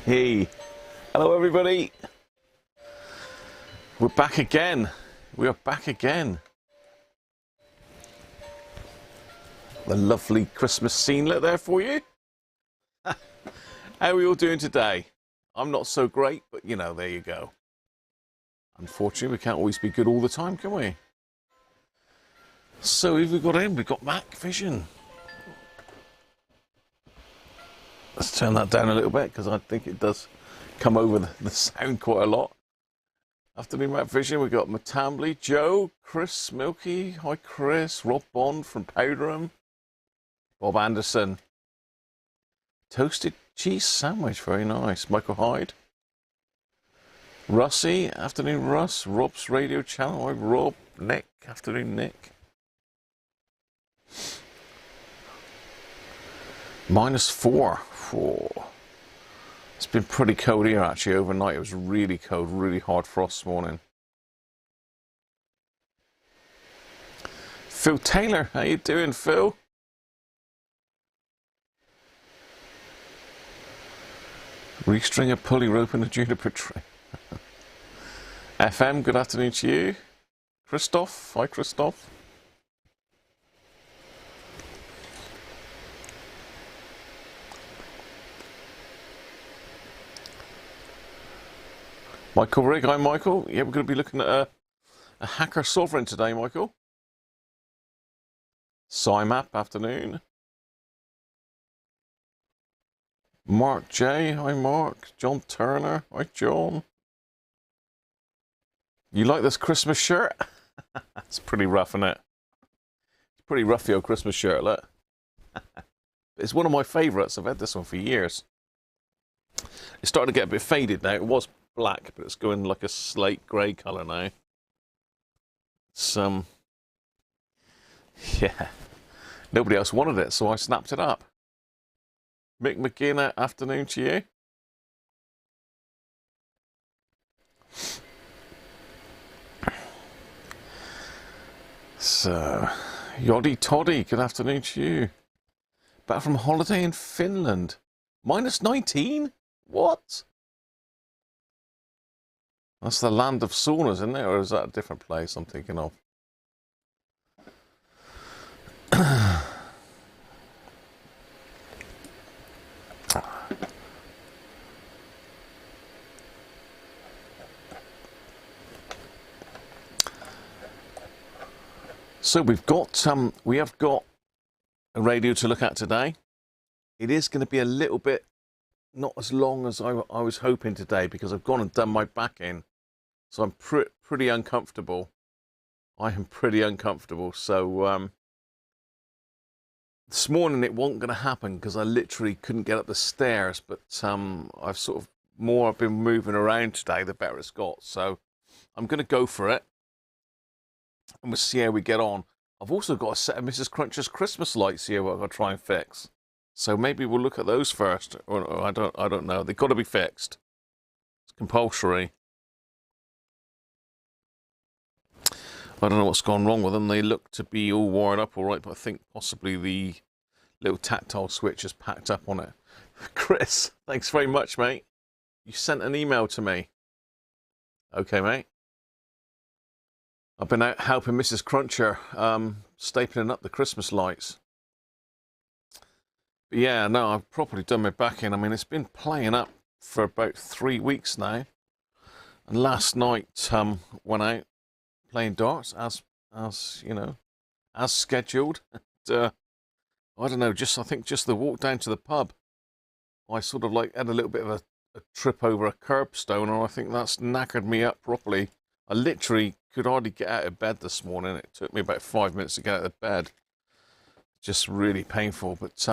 Hey, hello everybody. We're back again. We are back again. The lovely Christmas scene lit there for you. How are we all doing today? I'm not so great, but you know, there you go. Unfortunately, we can't always be good all the time, can we? So who have we got in? We've got Mac Vision. Let's turn that down a little bit because I think it does come over the sound quite a lot. Afternoon, Mac Vision. We've got Matambly, Joe, Chris Milky, hi Chris, Rob Bond from Powderham, Bob Anderson, Toasted Cheese Sandwich, very nice, Michael Hyde, Russie, afternoon Russ, Rob's Radio Channel, hi Rob, Nick, afternoon Nick. -4. It's been pretty cold here actually overnight. It was really cold, really hard frost this morning. Phil Taylor, how you doing, Phil? Restring a pulley rope in a juniper tree. FM, good afternoon to you. Christoph, hi Christoph. Michael Rigg, hi Michael. Yeah, we're going to be looking at a Hacker Sovereign today, Michael. SciMap, afternoon. Mark J, hi Mark. John Turner, hi John. You like this Christmas shirt? It's pretty rough, isn't it? It's pretty rough, your Christmas shirt, look. It's one of my favourites. I've had this one for years. It's starting to get a bit faded now. It was black, but it's going like a slate grey colour now. It's, yeah. Nobody else wanted it, so I snapped it up. Mick McGinn, afternoon to you. So, Yoddy Toddy, good afternoon to you. Back from holiday in Finland. -19? What? That's the land of saunas, isn't it? Or is that a different place I'm thinking of? So we have got a radio to look at today. It is going to be a little bit not as long as I was hoping today because I've gone and done my back in. So I'm pretty uncomfortable. I am pretty uncomfortable. So this morning it wasn't going to happen because I literally couldn't get up the stairs. But I've I've been moving around today, the better it's got. So I'm going to go for it. And we'll see how we get on. I've also got a set of Mrs. Cruncher's Christmas lights here what I've got to try and fix. So maybe we'll look at those first. Or I don't know. They've got to be fixed. It's compulsory. I don't know what's gone wrong with them. They look to be all wired up all right, but I think possibly the little tactile switch is packed up on it. Chris, thanks very much, mate. You sent an email to me. Okay, mate. I've been out helping Mrs. Cruncher stapling up the Christmas lights. But yeah, no, I've properly done my back in. I mean, it's been playing up for about 3 weeks now. And last night went out playing darts as you know, as scheduled. And, I don't know, I think just the walk down to the pub, I sort of like had a little bit of a trip over a curbstone, and I think that's knackered me up properly. I literally could hardly get out of bed this morning. It took me about 5 minutes to get out of bed. Just really painful, but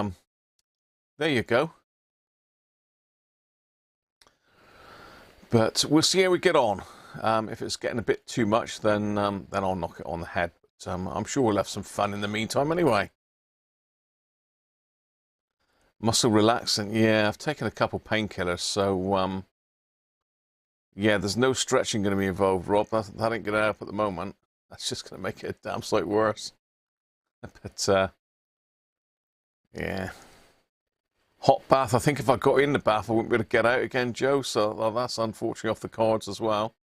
there you go. But we'll see how we get on. If it's getting a bit too much, then I'll knock it on the head. But I'm sure we'll have some fun in the meantime anyway. Muscle relaxant, yeah, I've taken a couple painkillers, so yeah, there's no stretching going to be involved, Rob. That ain't going to help at the moment. That's just going to make it a damn sight worse. But yeah, hot bath. I think if I got in the bath, I wouldn't be able to get out again, Joe. So that's unfortunately off the cards as well.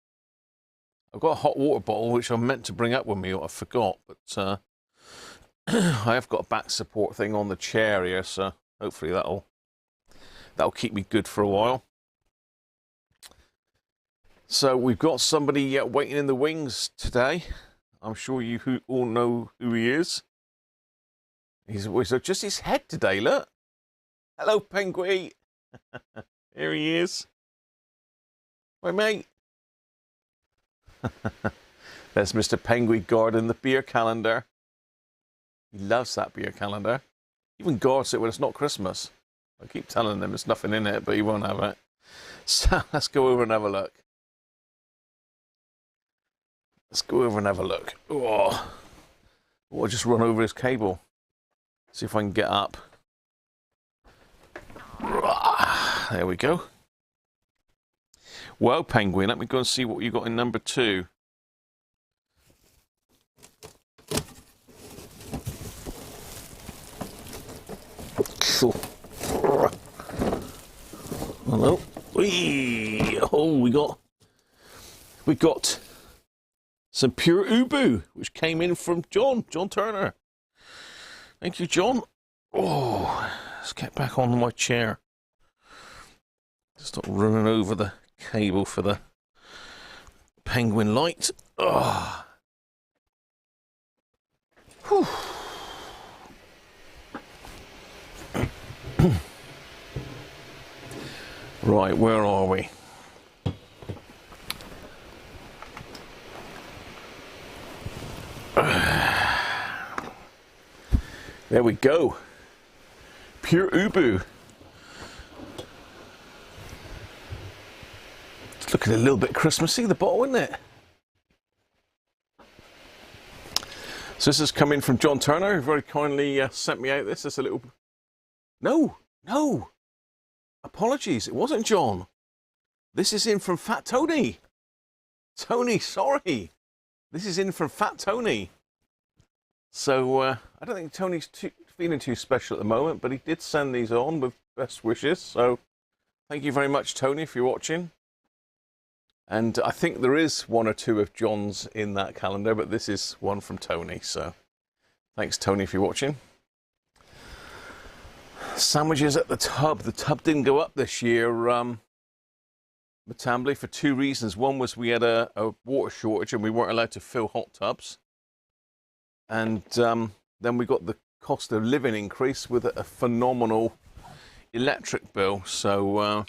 I've got a hot water bottle which I meant to bring up with me, but I forgot. But I have got a back support thing on the chair here, so hopefully that'll keep me good for a while. So we've got somebody waiting in the wings today. I'm sure you all know who he is. He's just his head today, look. Hello, Penguin. Here he is. Hi, mate. There's Mr. Penguin guarding the beer calendar. He loves that beer calendar. Even guards it when it's not Christmas. I keep telling him there's nothing in it, but he won't have it. So let's go over and have a look. Let's go over and have a look. Oh, I'll just run over his cable. See if I can get up. There we go. Well, Penguin, let me go and see what you got in number 2. Hello. Whee! Oh, we got some pure Ubu, which came in from John Turner. Thank you, John. Oh, let's get back on my chair. Stop running over the cable for the Penguin light. Oh. Whew. Right, where are we? There we go. Pure Ubu. It's looking a little bit Christmassy, the bottle, isn't it? So this is coming from John Turner, who very kindly sent me out this. It's a little... No. Apologies, it wasn't John. This is in from Fat Tony. Tony, sorry. This is in from Fat Tony. So, I don't think Tony's feeling too special at the moment, but he did send these on with best wishes. So, thank you very much, Tony, if you're watching. And I think there is 1 or 2 of John's in that calendar, but this is one from Tony. So, thanks, Tony, if you're watching. Sandwiches at the tub. The tub didn't go up this year, Matambly, for 2 reasons. One was we had a water shortage and we weren't allowed to fill hot tubs. And then we got the cost of living increase with a phenomenal electric bill. So,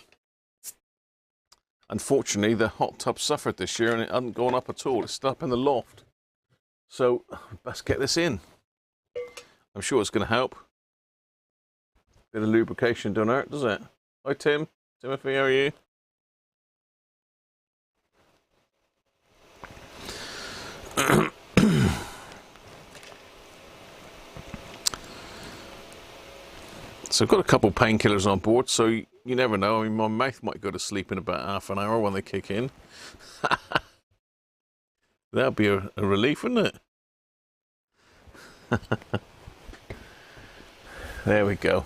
unfortunately, the hot tub suffered this year and it hasn't gone up at all. It's still up in the loft. So, let's get this in. I'm sure it's going to help. Bit of lubrication don't hurt, does it? Hi, Tim. Timothy, how are you? So I've got a couple painkillers on board, so you never know. I mean, my mouth might go to sleep in about half an hour when they kick in. That'd be a relief, wouldn't it? There we go.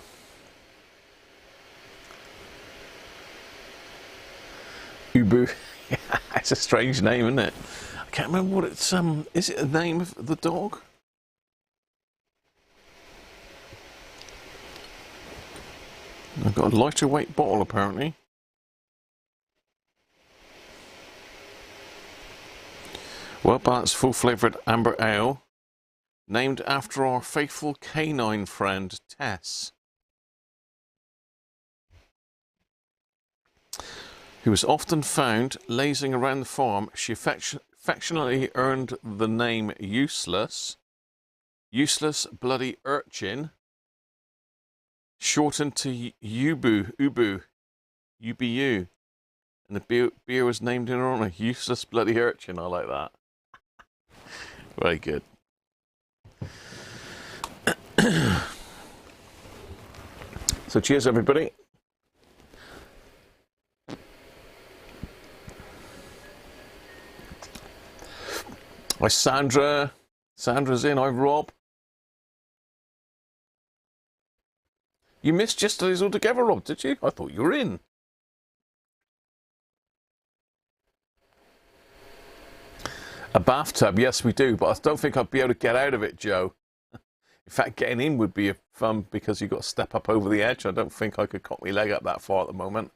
Ubu. It's a strange name, isn't it? I can't remember what it's, is it the name of the dog? I've got a lighter weight bottle, apparently. Well balanced, full flavoured amber ale, named after our faithful canine friend, Tess, who was often found lazing around the farm. She affectionately earned the name Useless Bloody Urchin, shortened to Ubu, UBU. And the beer was named in her honour, Useless Bloody Urchin. I like that. Very good. So cheers, everybody. Hi, Sandra. Sandra's in. Hi, Rob. You missed yesterday's altogether, Rob, did you? I thought you were in. A bathtub, yes, we do, but I don't think I'd be able to get out of it, Joe. In fact, getting in would be fun because you've got to step up over the edge. I don't think I could cock my leg up that far at the moment.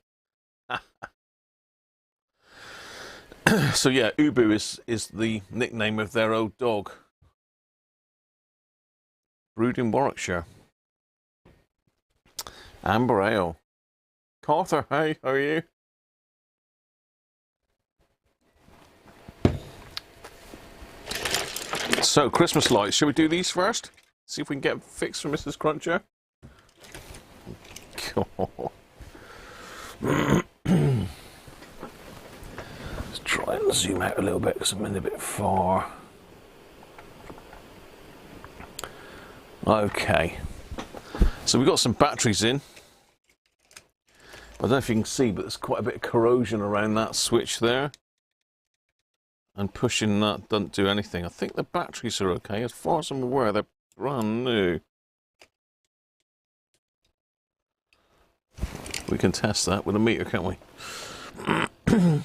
So yeah, Ubu is the nickname of their old dog. Brewed in Warwickshire. Amber Ale. Carter, hey, how are you? So, Christmas lights. Shall we do these first? See if we can get them fixed for Mrs. Cruncher. Let's try and zoom out a little bit because I'm in a bit far. Okay. So we've got some batteries in. I don't know if you can see, but there's quite a bit of corrosion around that switch there. And pushing that doesn't do anything. I think the batteries are okay. As far as I'm aware, they're brand new. We can test that with a meter, can't we?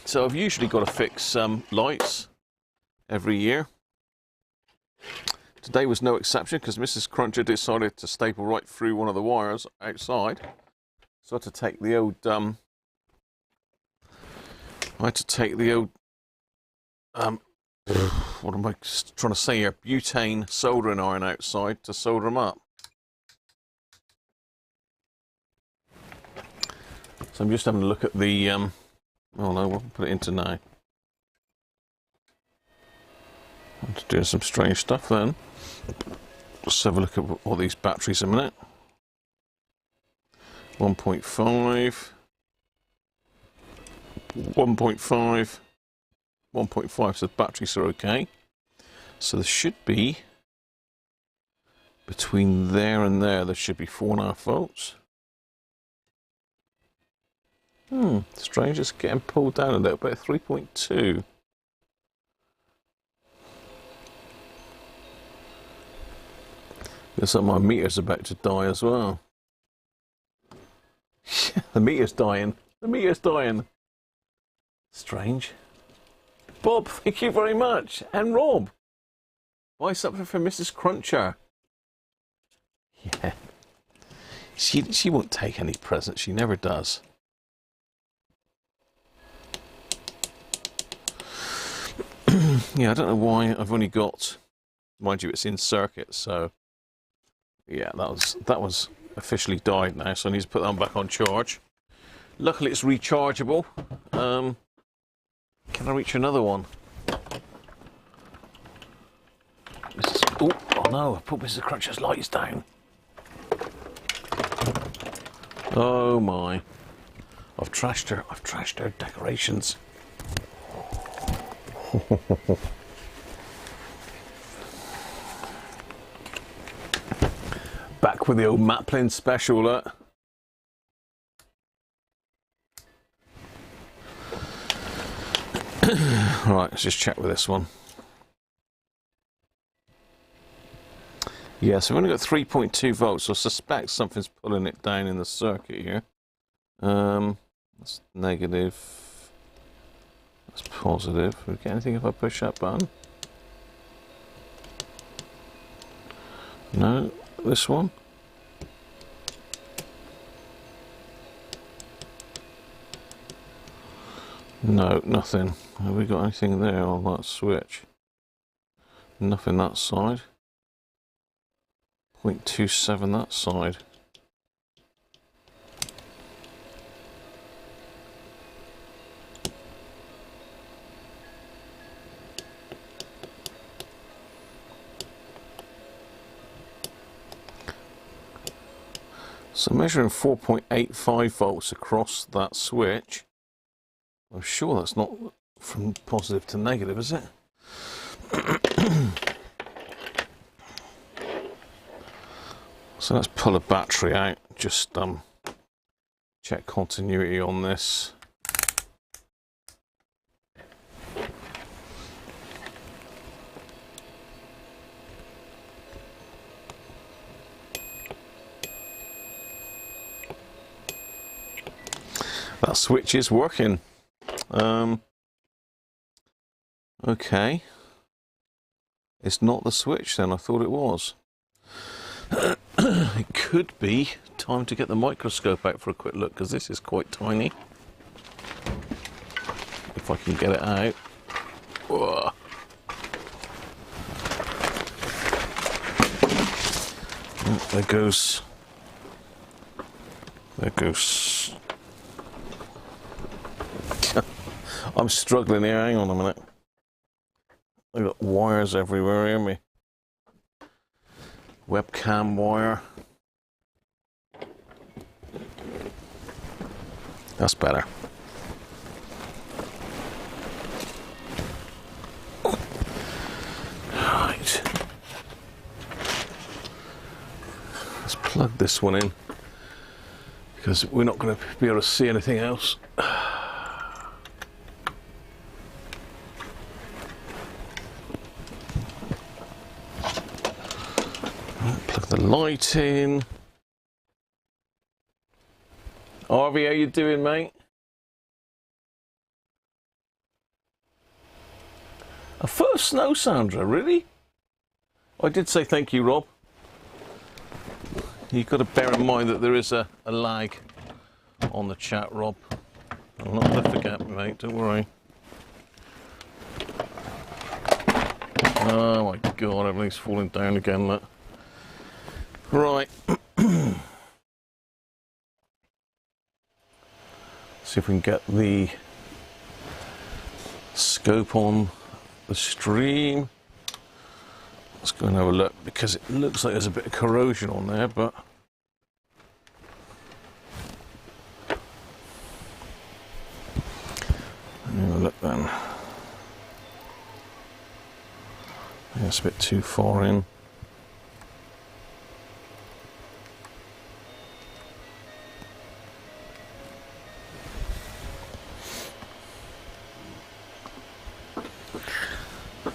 So I've usually got to fix lights every year. Today was no exception because Mrs. Cruncher decided to staple right through one of the wires outside. So I had to take the old what am I trying to say here? Butane soldering iron outside to solder them up. So I'm just having a look at the, oh no, we'll put it into now. I'm just doing some strange stuff then. Let's have a look at what these batteries a minute. 1.5. 1.5. 1.5, so the batteries are okay. So there should be, between there and there should be 4.5 volts. Strange, it's getting pulled down a little bit, 3.2. Looks like my meter's about to die as well. The meter's dying. The meter's dying. Strange. Bob, thank you very much. And Rob, buy something for Mrs. Cruncher. Yeah. She won't take any presents. She never does. Yeah, I don't know why I've only got, mind you, it's in circuit, so yeah, that was officially died now, so I need to put that back on charge. Luckily it's rechargeable. Can I reach another one? Oh no, I put Mrs. Cruncher's lights down. Oh my. I've trashed her decorations. Back with the old Maplin special, look. Right, let's just check with this one. Yeah, so we've only got 3.2 volts, so I suspect something's pulling it down in the circuit here. That's negative. That's positive. Do we get anything if I push that button? No, this one. No, nothing. Have we got anything there on that switch? Nothing that side. 0.27 that side. So measuring 4.85 volts across that switch. I'm sure that's not from positive to negative, is it? So let's pull a battery out, just check continuity on this. That switch is working. Okay. It's not the switch then, I thought it was. It could be time to get the microscope out for a quick look, because this is quite tiny. If I can get it out. Whoa. There goes. There goes. I'm struggling here, hang on a minute. I've got wires everywhere here, me. Webcam wire. That's better. Right. Let's plug this one in, because we're not going to be able to see anything else. Plug the light in. Harvey, how you doing, mate? A first snow, Sandra, really? I did say thank you, Rob. You've got to bear in mind that there is a lag on the chat, Rob. I'm not going to forget, mate, don't worry. Oh my god, everything's falling down again, look. Right. See if we can get the scope on the stream. Let's go and have a look, because it looks like there's a bit of corrosion on there, but have a look then. That's a bit too far in.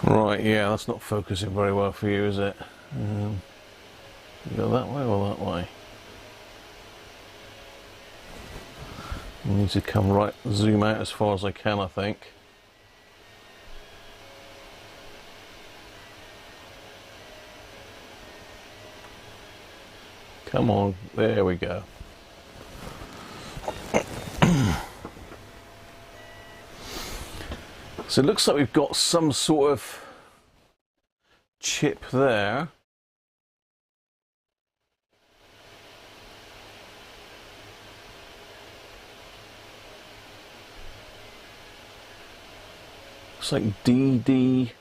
Right, yeah, that's not focusing very well for you, is it? You go that way or that way? I need to come right, zoom out as far as I can, I think. Come on, there we go. So it looks like we've got some sort of chip there. Looks like DD.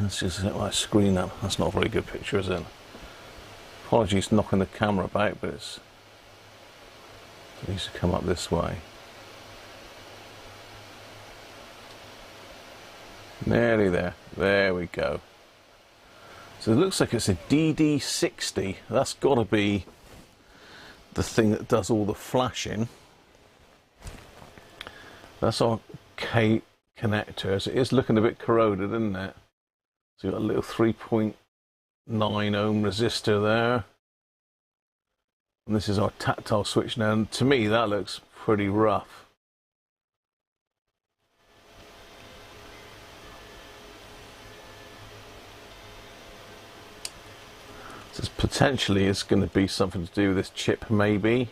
Let's just set my screen up. That's not a very good picture, is it? Apologies knocking the camera about, but it needs to come up this way. Nearly there. There we go. So it looks like it's a DD60. That's got to be the thing that does all the flashing. That's our K connector. So it is looking a bit corroded, isn't it? So you've got a little 3.0 9 ohm resistor there. And this is our tactile switch now, and to me that looks pretty rough. So potentially it's going to be something to do with this chip maybe.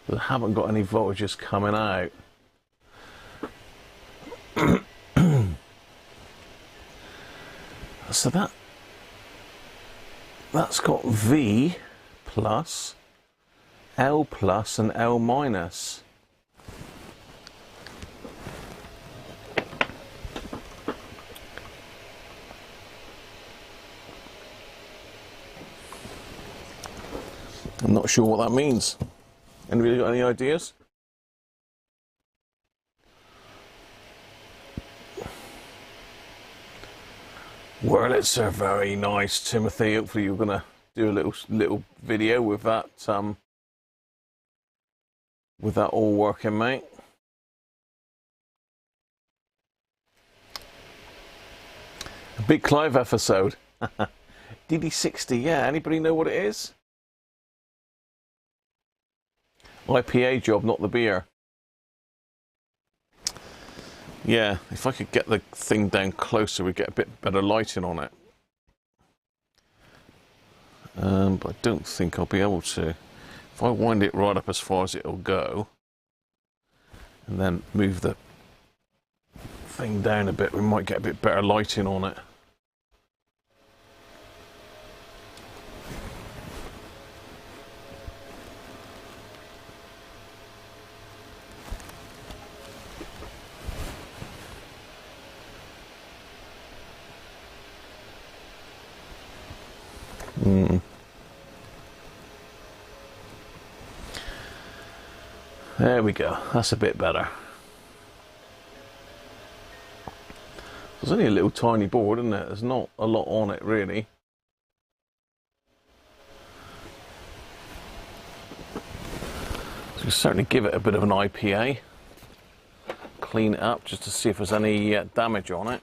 But I haven't got any voltages coming out. So that's got V plus, L plus and L minus. I'm not sure what that means. Anybody got any ideas? Well, it's very nice, Timothy. Hopefully you're gonna do a little video with that all working, mate. A big Clive episode. DD60, yeah. Anybody know what it is? IPA job, not the beer. Yeah, if I could get the thing down closer, we'd get a bit better lighting on it. But I don't think I'll be able to. If I wind it right up as far as it'll go, and then move the thing down a bit, we might get a bit better lighting on it. There we go, that's a bit better. There's only a little tiny board, isn't it? There's not a lot on it really. So we'll certainly give it a bit of an IPA. Clean it up just to see if there's any damage on it.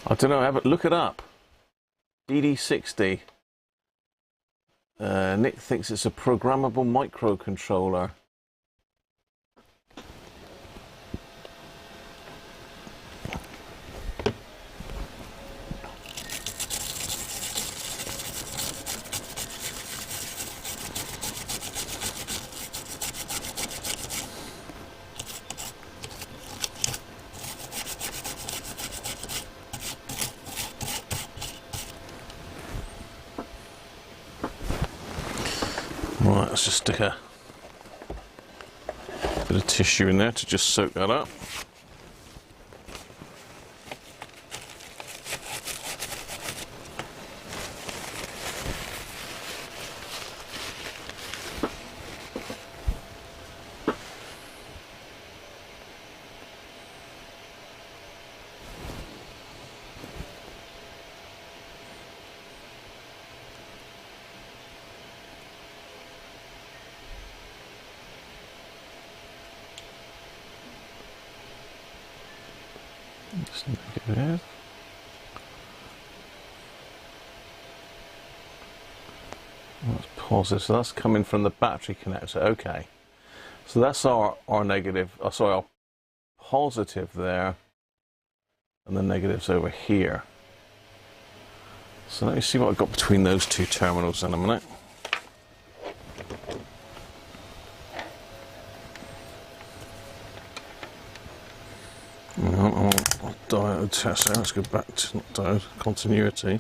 I don't know, look it up. DD60. Nick thinks it's a programmable microcontroller. Right, let's just stick a bit of tissue in there to just soak that up. Just negative. That's positive, so that's coming from the battery connector. Okay, so that's our negative, sorry, our positive there, and the negative's over here. So let me see what I've got between those two terminals in a minute. Diode test. Let's go back to diode continuity.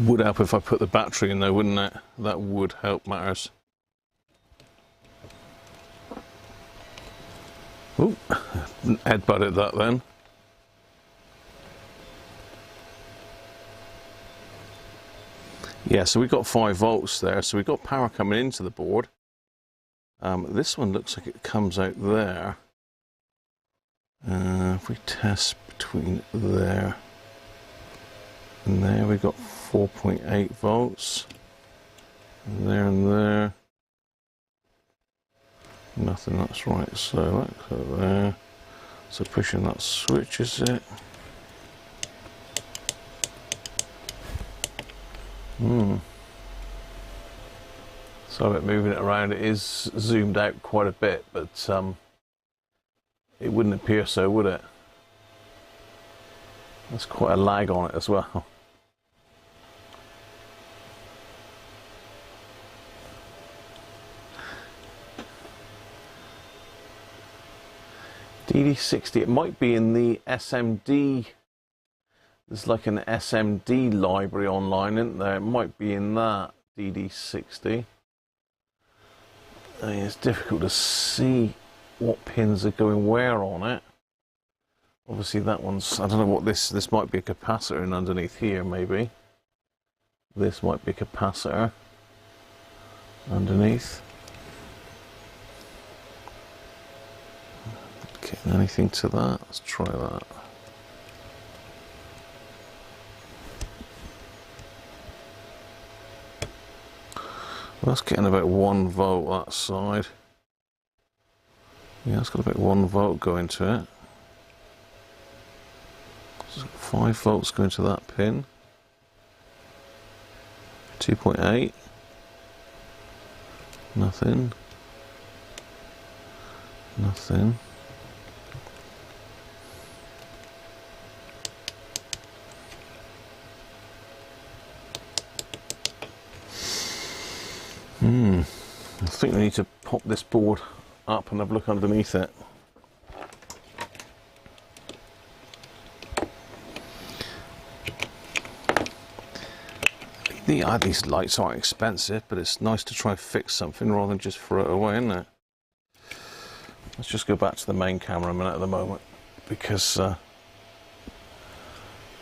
Would help if I put the battery in there, wouldn't it? That would help matters. Ooh, headbutted that then. Yeah, so we've got 5 volts there, so we've got power coming into the board. This one looks like it comes out there. If we test between there and there, we've got 4.8 volts. And there. Nothing, that's right. So that go there. So pushing that switch, is it? So moving it around, it is zoomed out quite a bit, but it wouldn't appear so, would it? There's quite a lag on it as well. DD60, it might be in the SMD. There's like an SMD library online, isn't there? It might be in that, DD60. I mean, it's difficult to see what pins are going where on it. Obviously that one's, I don't know what this might be a capacitor in underneath here, maybe. This might be a capacitor underneath. Getting anything to that? Let's try that. Well, that's getting about 1 volt that side. Yeah, it's got about 1 volt going to it. So 5 volts going to that pin. 2.8. Nothing. Nothing. I think we need to pop this board up and have a look underneath it. These lights aren't expensive, but it's nice to try and fix something rather than just throw it away, isn't it? Let's just go back to the main camera a minute at the moment, because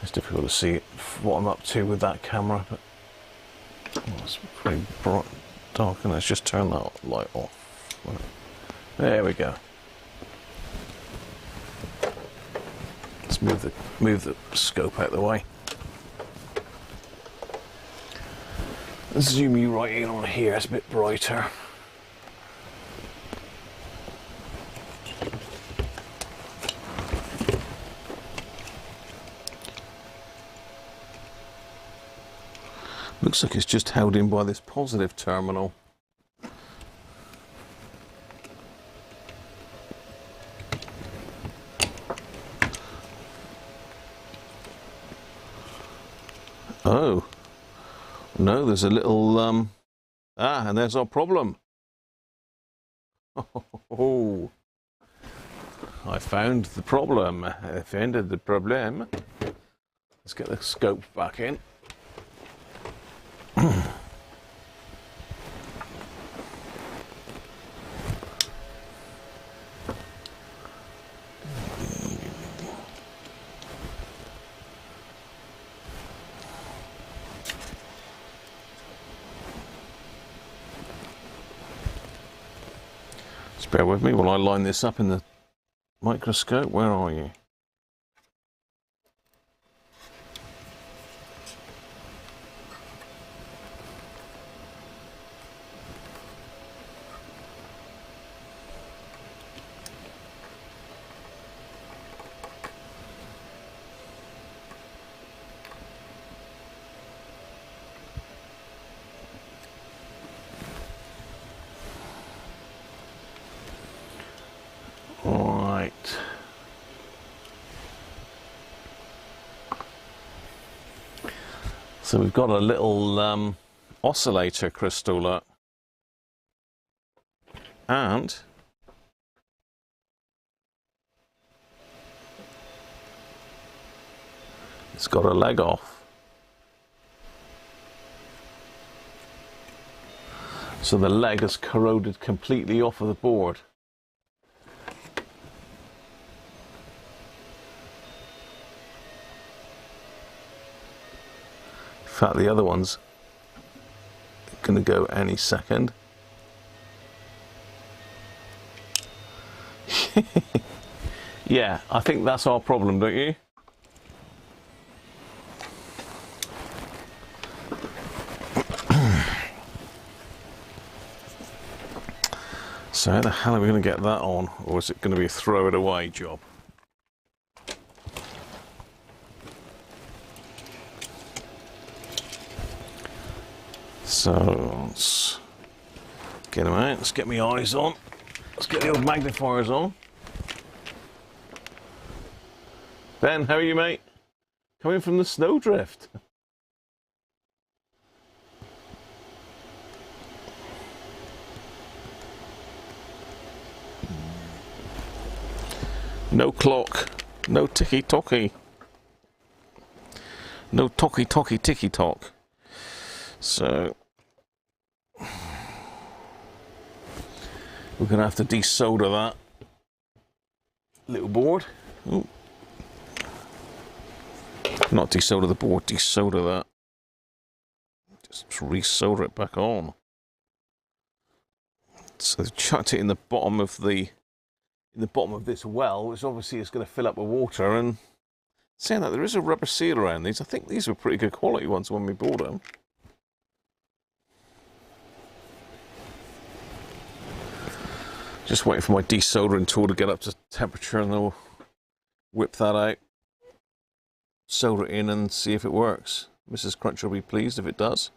it's difficult to see what I'm up to with that camera, but it's pretty bright. Dark, and let's just turn that light off. There we go. Let's move the scope out of the way. Zoom you right in on here, it's a bit brighter. Looks like it's just held in by this positive terminal. Oh. No, there's a little, and there's our problem. Oh. I found the problem. I found the problem. Let's get the scope back in. Just bear with me while I line this up in the microscope. Where are you? Right. So we've got a little oscillator crystal, look. And it's got a leg off. So the leg has corroded completely off of the board. In fact, the other one's going to go any second. Yeah, I think that's our problem, don't you? So how the hell are we going to get that on? Or is it going to be a throw it away job? So let's get them out. Let's get my eyes on. Let's get the old magnifiers on. Ben, how are you, mate? Coming from the snowdrift. No clock, no ticky-tocky. No talky-talky ticky-tock. So we're going to have to desolder that little board. Ooh. Not desolder the board, desolder that. Just resolder it back on. So they've chucked it in the bottom of this well, which obviously is going to fill up with water. And saying that, there is a rubber seal around these. I think these were pretty good quality ones when we bought them. Just waiting for my desoldering tool to get up to temperature, and then we'll whip that out, solder it in, and see if it works. Mrs. Cruncher will be pleased if it does.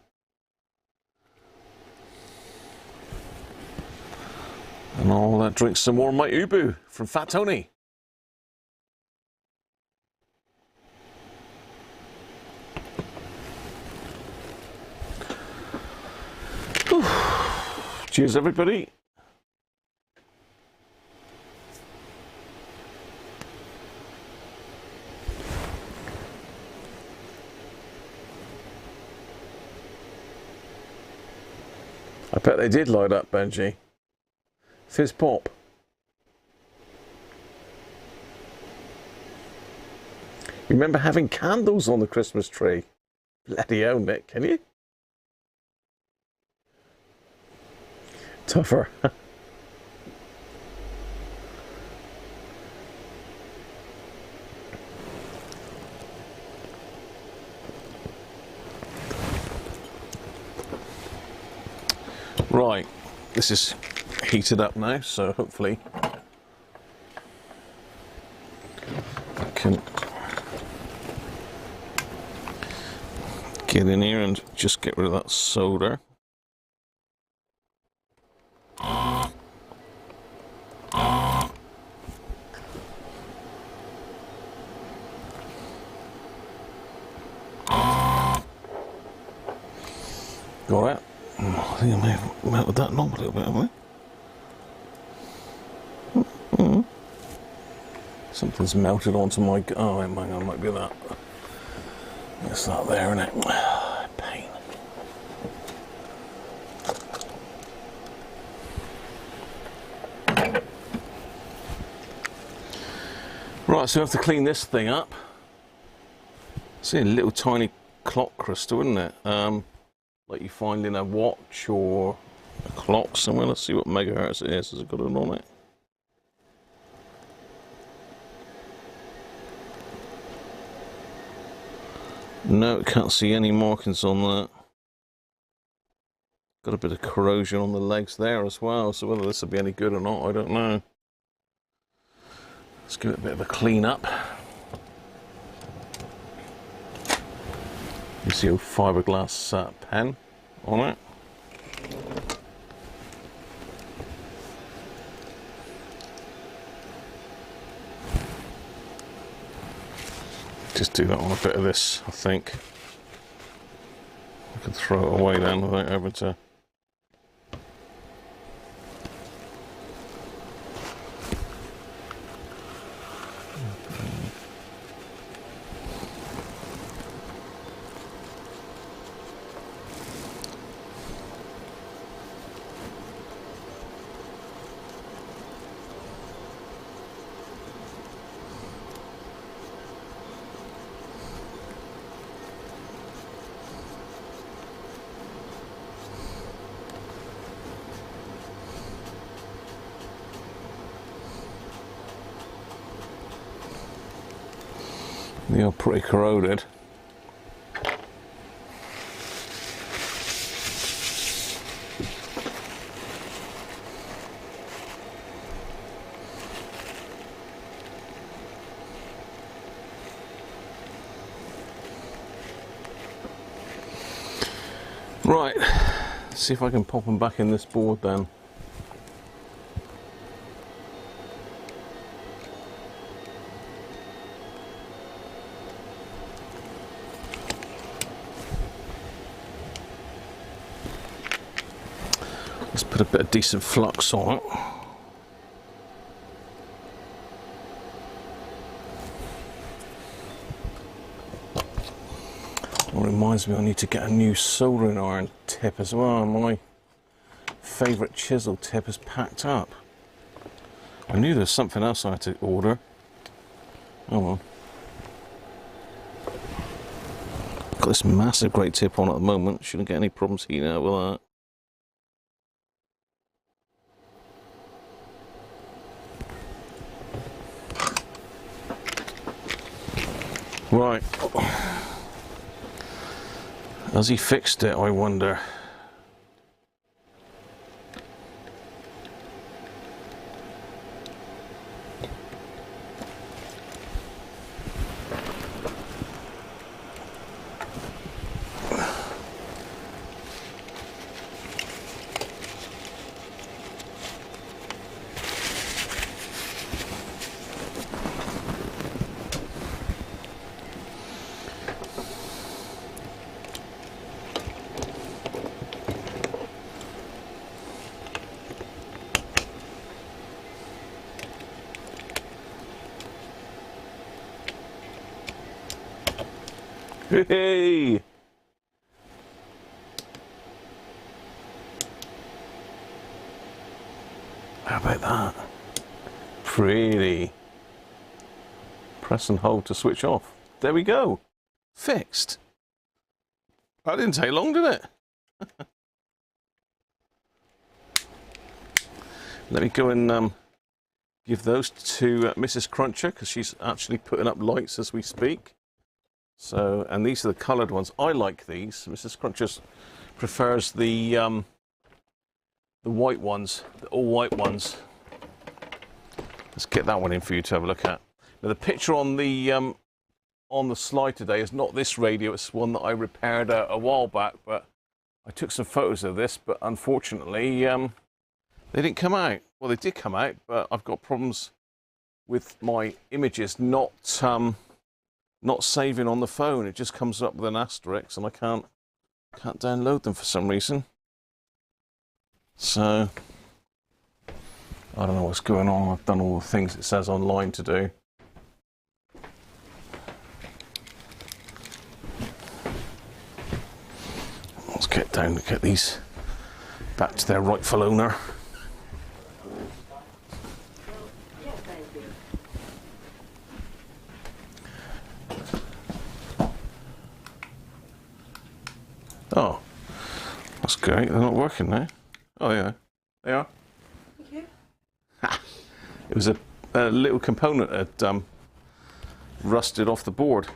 And I'll drink some more of my Ubu from Fat Tony. Whew. Cheers, everybody. I bet they did light up, Benji. Fizz pop. You remember having candles on the Christmas tree? Bloody hell, Nick, can you? Tougher. Right, this is heated up now, so hopefully I can get in here and just get rid of that solder. All right. I think I may have melted that knob a little bit, haven't we? Something's melted onto my... Oh, hang on, might be that. It's that there, isn't it? Pain. Right, so we have to clean this thing up. See a little tiny clock crystal, isn't it? Like you find in a watch or a clock somewhere. Let's see what megahertz it is. Has it got it on it? No, can't see any markings on that. Got a bit of corrosion on the legs there as well, so whether this will be any good or not, I don't know. Let's give it a bit of a clean up. You see a fiberglass pen on it. Just do that on a bit of this, I think. I can throw it away then without having to. They are pretty corroded. Right, see if I can pop them back in this board then. Let's put a bit of decent flux on it. It reminds me I need to get a new soldering iron tip as well. My favourite chisel tip is packed up. I knew there was something else I had to order. Oh well. Got this massive great tip on at the moment. Shouldn't get any problems heating out with that. Right. Has he fixed it, I wonder? Hey! How about that? Pretty. Press and hold to switch off. There we go. Fixed. That didn't take long, did it? Let me go and give those to Mrs. Cruncher, because she's actually putting up lights as we speak. So, and these are the coloured ones. I like these. Mrs. Cruncher prefers the white ones, the all white ones. Let's get that one in for you to have a look at. Now, the picture on the slide today is not this radio. It's one that I repaired a while back. But I took some photos of this, but unfortunately, they didn't come out. Well, they did come out, but I've got problems with my images not saving on the phone. It just comes up with an asterisk, and I can't download them for some reason. So I don't know what's going on. I've done all the things it says online to do. Let's get down to get these back to their rightful owner. Oh, that's great. They're not working now. Oh, yeah. They are. Thank you. Ha! It was a little component that rusted off the board.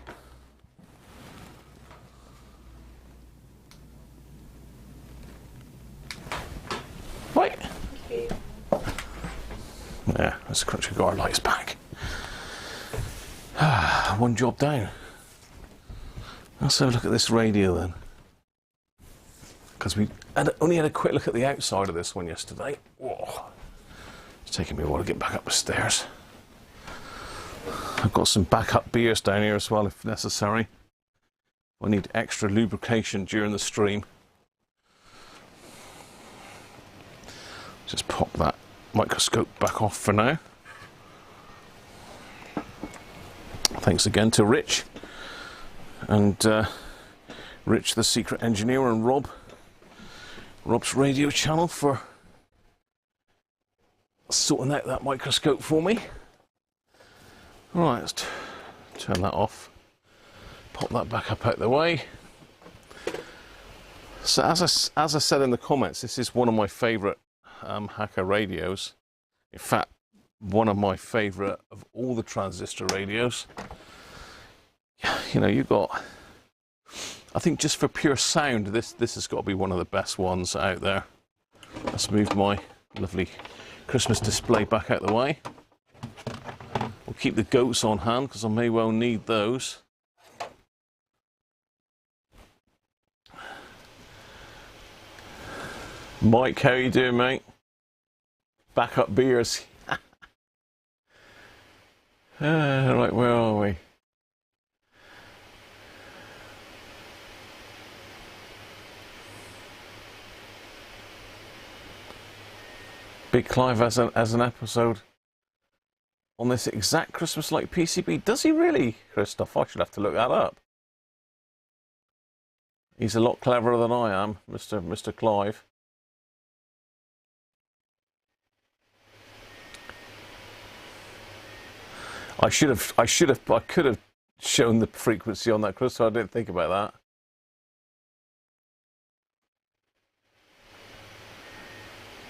Right. Thank you. Yeah, let's crunch our guard lights back. One job down. Let's have a look at this radio then. Because we only had a quick look at the outside of this one yesterday. Whoa. It's taking me a while to get back up the stairs. I've got some backup beers down here as well if necessary. I need extra lubrication during the stream. Just pop that microscope back off for now. Thanks again to Rich and Rich the secret engineer and Rob's radio channel for sorting out that microscope for me. Right, let's turn that off. Pop that back up out the way. So as I said in the comments, this is one of my favourite Hacker radios. In fact, one of my favourite of all the transistor radios. You know, you've got, I think just for pure sound, this has got to be one of the best ones out there. Let's move my lovely Christmas display back out the way. We'll keep the goats on hand because I may well need those. Mike, how you doing, mate? Back up beers. Right, where are we? Big Clive as an episode on this exact Christmas-like PCB. Does he really, Christoph? I should have to look that up. He's a lot cleverer than I am, Mr. Clive. I could have shown the frequency on that, Chris, so I didn't think about that.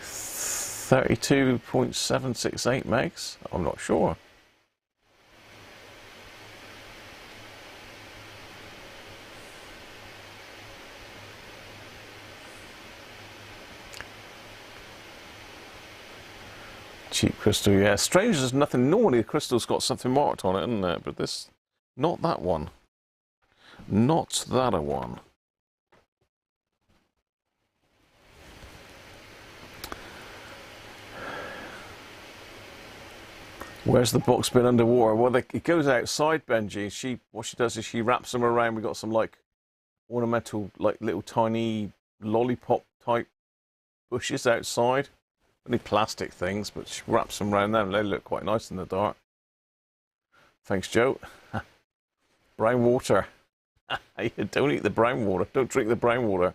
$32.768 megs? I'm not sure. Cheap crystal, yeah. Strange, there's nothing. Normally the crystal's got something marked on it, isn't it? But this, not that one. Not that one. Where's the box been underwater? Well, it goes outside, Benji. What she does is she wraps them around. We got some like ornamental, like little tiny lollipop type bushes outside. Only plastic things, but she wraps them around them. They look quite nice in the dark. Thanks, Joe. Brown water. Don't eat the brown water. Don't drink the brown water.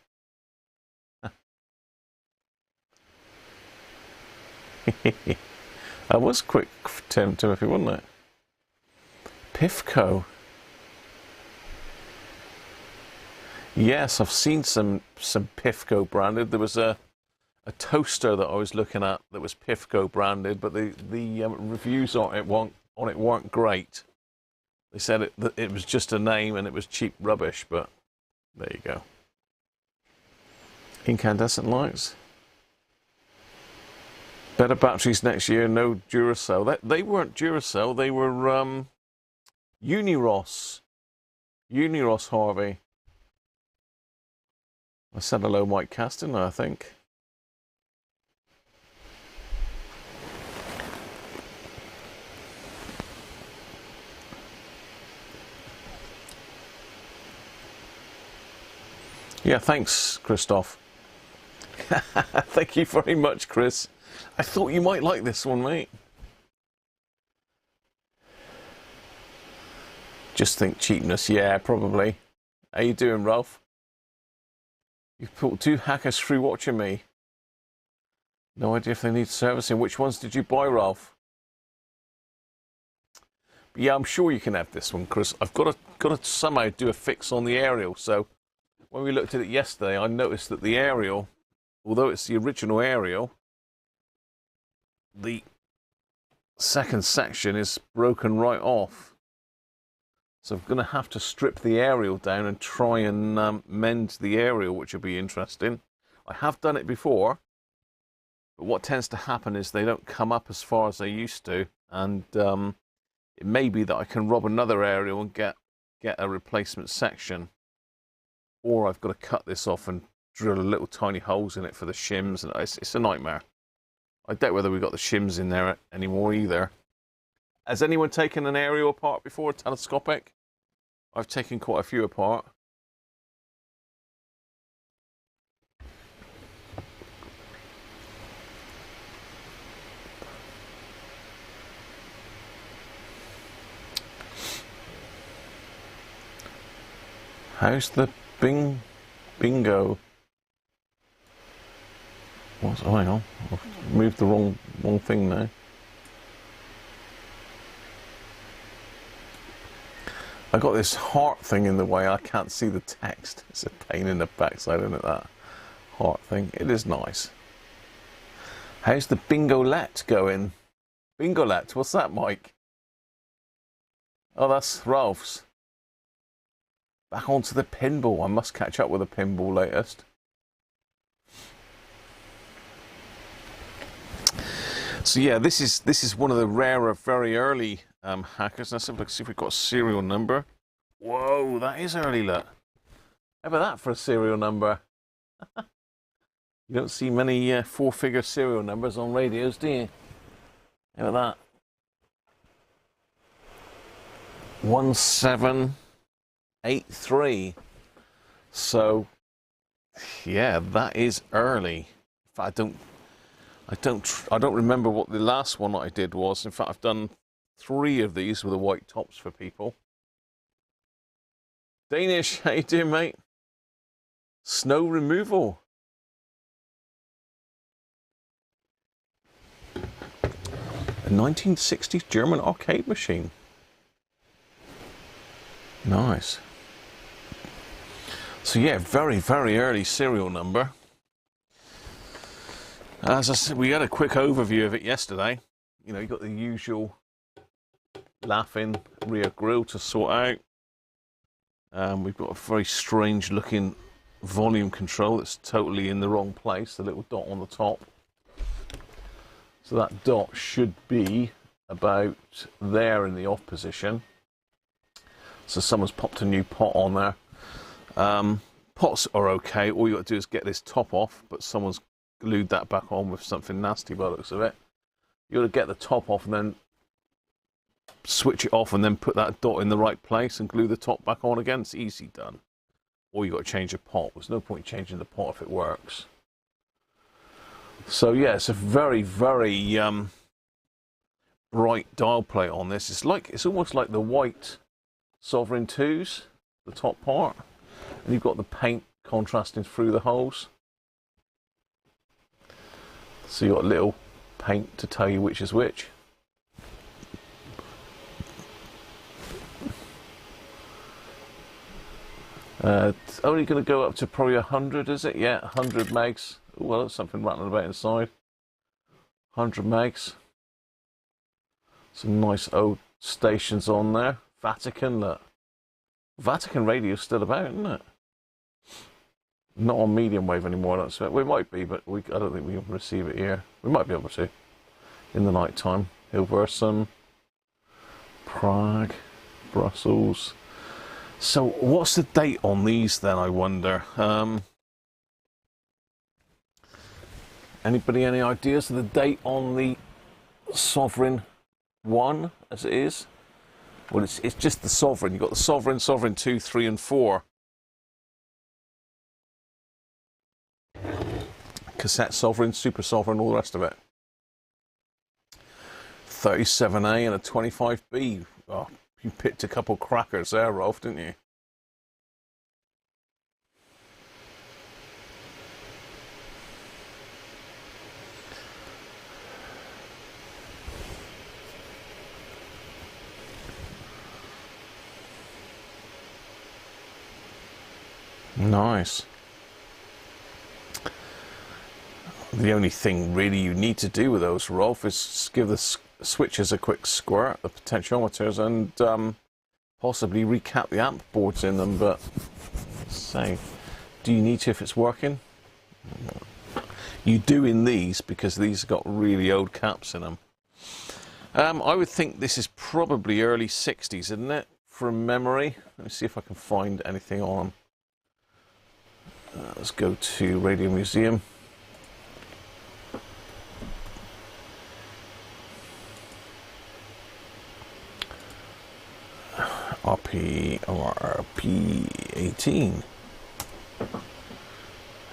That was quick, Timothy, wasn't it? Pifco. Yes, I've seen some Pifco branded. There was a toaster that I was looking at that was Pifco branded, but the reviews on it weren't great. They said it was just a name and it was cheap rubbish, but there you go. Incandescent lights. Better batteries next year, no Duracell. They weren't Duracell, they were Uniross. Uniross, Harvey. I said hello, Mike Caston, I think. Yeah, thanks, Christoph. Thank you very much, Chris. I thought you might like this one, mate. Just think cheapness. Yeah, probably. How you doing, Ralph? You've put 2 hackers through watching me. No idea if they need servicing. Which ones did you buy, Ralph? Yeah, I'm sure you can have this one, Chris. I've got to somehow do a fix on the aerial. So when we looked at it yesterday, I noticed that the aerial, although it's the original aerial, the second section is broken right off. So I'm going to have to strip the aerial down and try and mend the aerial, which will be interesting. I have done it before, but what tends to happen is they don't come up as far as they used to, and it may be that I can rob another aerial and get a replacement section, or I've got to cut this off and drill a little tiny holes in it for the shims, and it's a nightmare. I doubt whether we've got the shims in there anymore either. Has anyone taken an aerial apart before, telescopic? I've taken quite a few apart. How's the bingo? What's, oh, hang on, I've moved the wrong thing now. I got this heart thing in the way, I can't see the text. It's a pain in the backside, isn't it, that heart thing? It is nice. How's the bingolet going? Bingolet, what's that, Mike? Oh, that's Ralph's. Back onto the pinball. I must catch up with the pinball latest. So yeah, this is one of the rarer, very early hackers. Let's have a look, see if we've got a serial number. Whoa, that is early, look. How about that for a serial number? You don't see many four-figure serial numbers on radios, do you? Look at that. 1783. So, yeah, that is early. In fact, I don't remember what the last one that I did was. In fact, I've done 3 of these with the white tops for people. Danish, how you doing, mate? Snow removal. A 1960s German arcade machine. Nice. So yeah, very, very early serial number. As I said, we had a quick overview of it yesterday. You know, you got the usual laughing rear grille to sort out. We've got a very strange looking volume control that's totally in the wrong place, the little dot on the top. So that dot should be about there in the off position. So someone's popped a new pot on there. Pots are okay, all you got to do is get this top off, but someone's glued that back on with something nasty by the looks of it. You got to get the top off and then switch it off and then put that dot in the right place and glue the top back on again. It's easy done. Or you got to change the pot. There's no point changing the pot if it works. So yeah, it's a very, very bright dial plate on this. It's almost like the white Sovereign 2s, the top part, and you've got the paint contrasting through the holes. So you've got a little paint to tell you which is which. It's only going to go up to probably 100, is it? Yeah, 100 megs. Ooh, well, there's something rattling about inside. 100 megs. Some nice old stations on there. Vatican, look. Vatican radio's still about, isn't it? Not on medium wave anymore, I don't expect. We might be, but I don't think we can receive it here. We might be able to in the night time. Hilversum, Prague, Brussels. So what's the date on these then, I wonder? Anybody any ideas of the date on the Sovereign 1 as it is? Well, it's just the Sovereign. You've got the Sovereign, Sovereign 2, 3 and 4. Cassette Sovereign, Super Sovereign, all the rest of it. 37A and a 25B. Oh, you picked a couple crackers there, Rolf, didn't you? Nice. The only thing really you need to do with those, Rolf, is give the switches a quick squirt, the potentiometers, and possibly recap the amp boards in them. But say, do you need to if it's working? You do in these because these have got really old caps in them. I would think this is probably early 60s, isn't it? From memory. Let me see if I can find anything on them. Let's go to Radio Museum. RP18.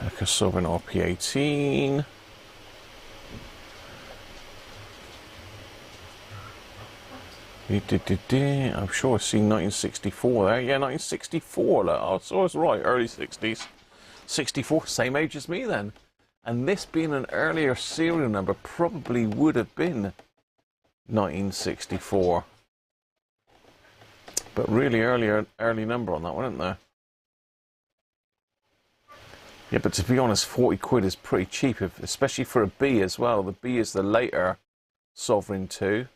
Hacker Sovereign RP18. I'm sure I've seen 1964 there. Yeah, 1964. Look. Oh, so I was right, early 60s. 64, same age as me then. And this being an earlier serial number probably would have been 1964. But really early number on that one, isn't there? Yeah, but to be honest, 40 quid is pretty cheap, especially for a B as well. The B is the later Sovereign 2.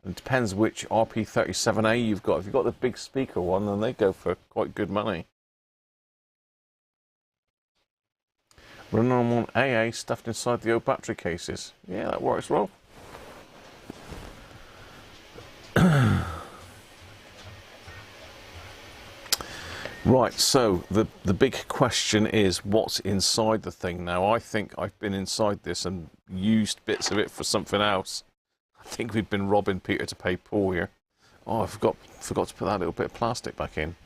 It depends which RP37A you've got. If you've got the big speaker one, then they go for quite good money. Running on one AA stuffed inside the old battery cases. Yeah, that works well. Right, so the big question is what's inside the thing now. I think I've been inside this and used bits of it for something else. I think we've been robbing Peter to pay Paul here. Oh, I forgot to put that little bit of plastic back in.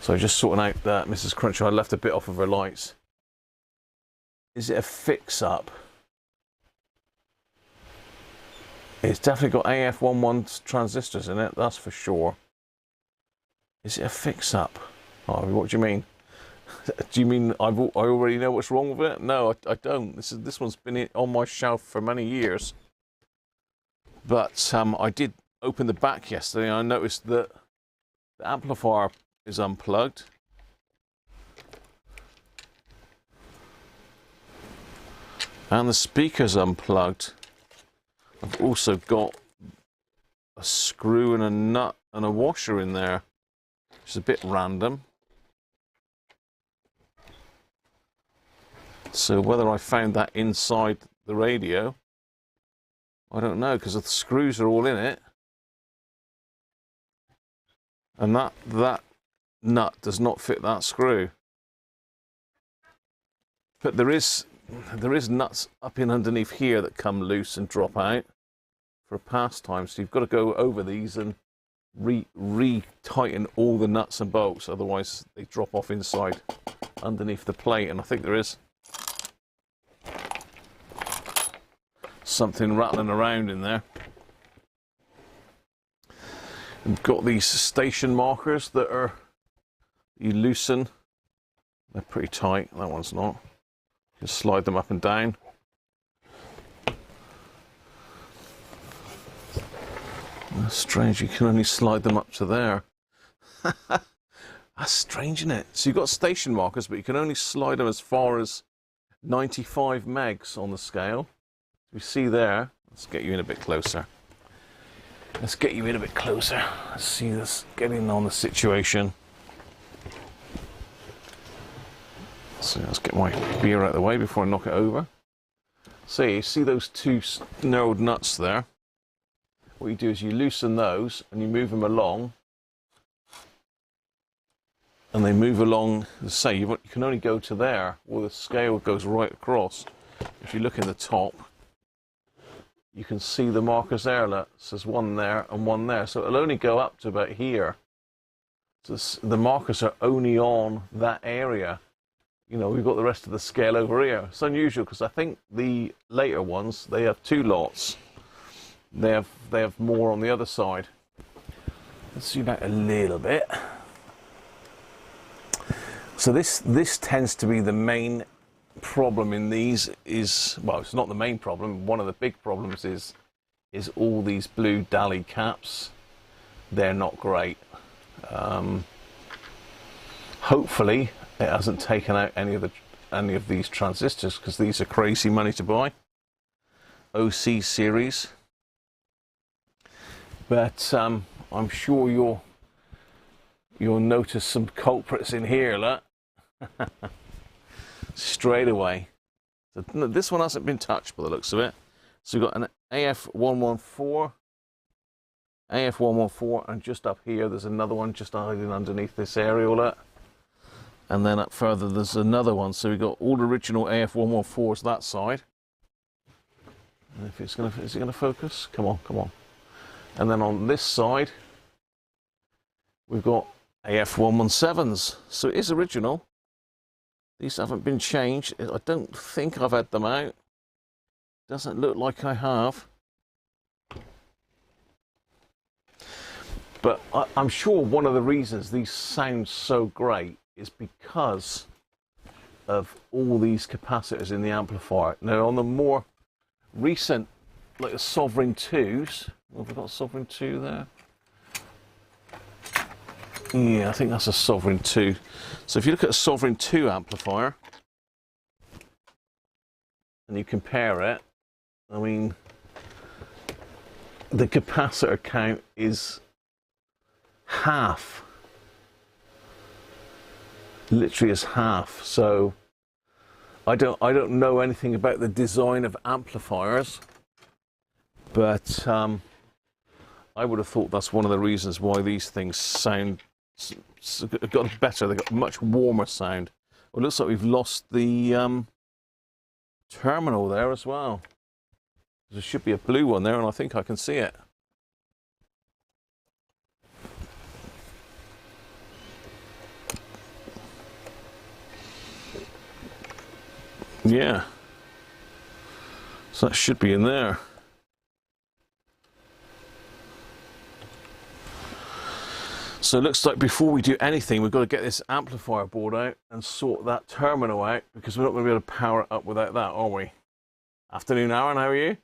So just sorting out that Mrs. Cruncher, I left a bit off of her lights. Is it a fix-up? It's definitely got AF11 transistors in it, that's for sure. Is it a fix-up? Oh, what do you mean? Do you mean I already know what's wrong with it? No, I don't. This one's been on my shelf for many years. But I did open the back yesterday and I noticed that the amplifier is unplugged. And the speaker's unplugged. I've also got a screw and a nut and a washer in there, which is a bit random. So whether I found that inside the radio, I don't know, because the screws are all in it. And that nut does not fit that screw. But there is nuts up in underneath here that come loose and drop out for a pastime. So you've got to go over these and re-tighten all the nuts and bolts, otherwise they drop off inside underneath the plate. And I think there is something rattling around in there. We've got these station markers that are, you loosen, they're pretty tight. That one's not. Just slide them up and down. That's strange, you can only slide them up to there. That's strange, isn't it? So you've got station markers, but you can only slide them as far as 95 megs on the scale. We see there, let's get you in a bit closer. Let's get you in a bit closer. Let's see this, get in on the situation. So let's get my beer out of the way before I knock it over. So you see those two narrowed nuts there? What you do is you loosen those and you move them along. And they move along, say you can only go to there, or the scale goes right across. If you look in the top, you can see the markers there. Look, so there's one there and one there. So it'll only go up to about here. So the markers are only on that area. You know, we've got the rest of the scale over here. It's unusual because I think the later ones, they have two lots. They have more on the other side. Let's zoom out a little bit. So this tends to be the main problem in these is, well, it's not the main problem. One of the big problems is all these blue Dali caps. They're not great. Hopefully it hasn't taken out any of these transistors, because these are crazy money to buy. OC series. But I'm sure you'll notice some culprits in here, look. Straight away. So, no, this one hasn't been touched by the looks of it. So we've got an AF114, and just up here there's another one just hiding underneath this areola. And then up further there's another one. So we've got all original AF114s that side. And if is it gonna focus? Come on, come on. And then on this side we've got AF117s. So it is original. These haven't been changed. I don't think I've had them out. Doesn't look like I have. But I'm sure one of the reasons these sound so great is because of all these capacitors in the amplifier. Now on the more recent, like the Sovereign 2s, have we got a Sovereign 2 there? Yeah, I think that's a Sovereign 2. So if you look at a Sovereign 2 amplifier, and you compare it, I mean, the capacitor count is half. Literally is half. So I don't know anything about the design of amplifiers, but I would have thought that's one of the reasons why these things sound got better. They got much warmer sound. Well, it looks like we've lost the terminal there as well. There should be a blue one there, and I think I can see it. Yeah. So that should be in there. So it looks like before we do anything, we've got to get this amplifier board out and sort that terminal out, because we're not going to be able to power it up without that, are we? Afternoon, Aaron, how are you?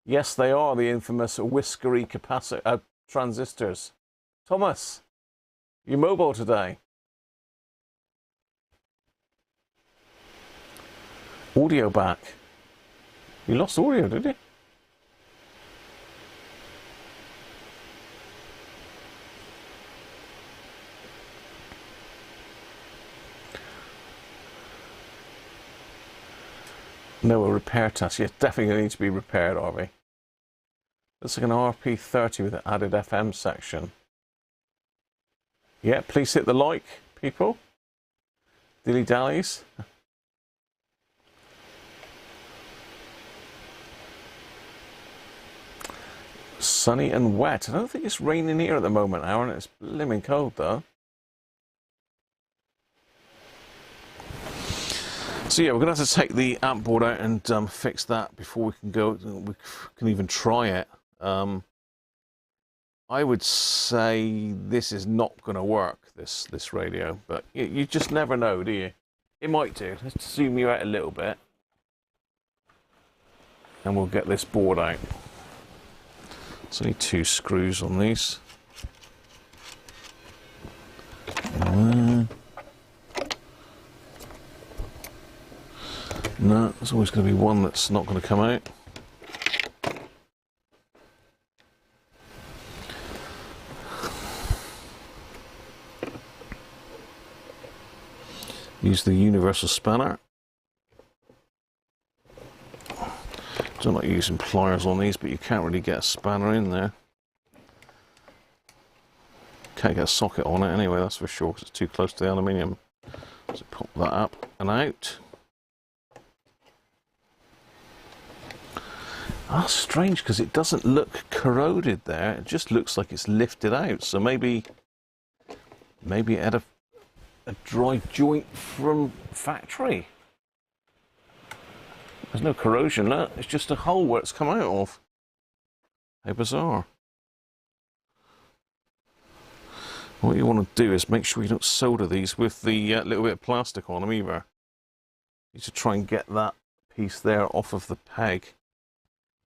Yes, they are the infamous whiskery capacitor transistors. Thomas, you mobile today? Audio back. You lost audio, did you? No, a repair test. Yeah, definitely going to need to be repaired, are we? Looks like an RP30 with an added FM section. Yeah, please hit the like, people. Dilly dallies. Sunny and wet. I don't think it's raining here at the moment, Aaron. It's blimmin' cold, though. So yeah, we're going to have to take the amp board out and fix that before we can go. We can even try it. I would say this is not going to work, this radio, but you just never know, do you? It might do. Let's zoom you out a little bit, and we'll get this board out. There's only 2 screws on these. No, there's always going to be one that's not going to come out. Use the universal spanner. Don't like using pliers on these, but you can't really get a spanner in there. Can't get a socket on it anyway, that's for sure, because it's too close to the aluminium. So pop that up and out. Ah, strange, because it doesn't look corroded there. It just looks like it's lifted out. So maybe it had a dry joint from factory. There's no corrosion, no. It's just a hole where it's come out of. How bizarre. What you want to do is make sure you don't solder these with the little bit of plastic on them either. You need to try and get that piece there off of the peg.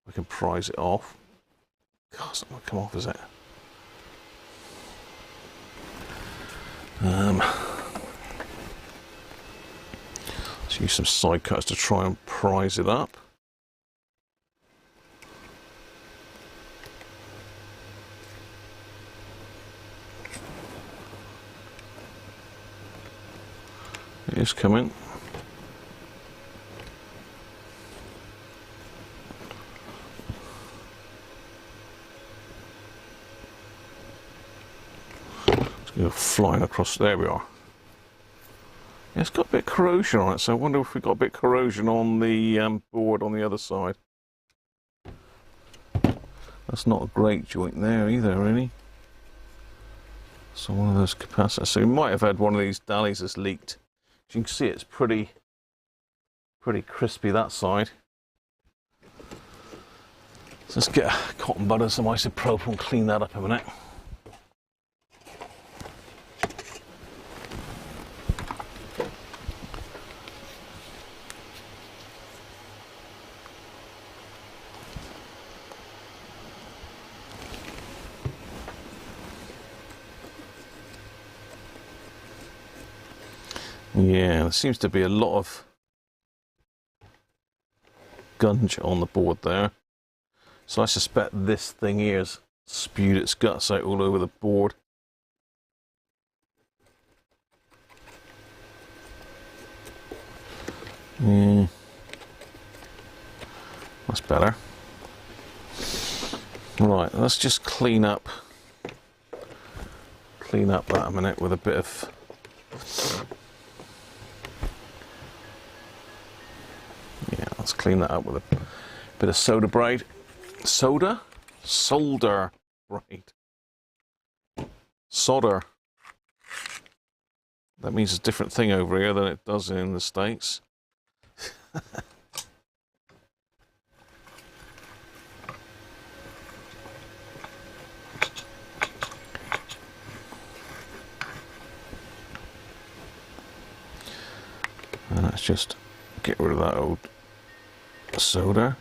We can prise it off. God, it's not going to come off, is it? Let's use some side cutters to try and prise it up. It is coming. Go flying across. There we are. Yeah, it's got a bit of corrosion on it, so I wonder if we've got a bit of corrosion on the board on the other side. That's not a great joint there either, really. So one of those capacitors. So we might have had one of these dallies that's leaked. As you can see, it's pretty crispy that side. So let's get a cotton bud and some isopropyl and clean that up a minute. Yeah, there seems to be a lot of gunge on the board there. So I suspect this thing here has spewed its guts out all over the board. That's better. Right, let's just clean up that a minute with a bit of let's clean that up with a bit of solder braid. Solder braid. Solder. That means a different thing over here than it does in the States. And let's just get rid of that old solder.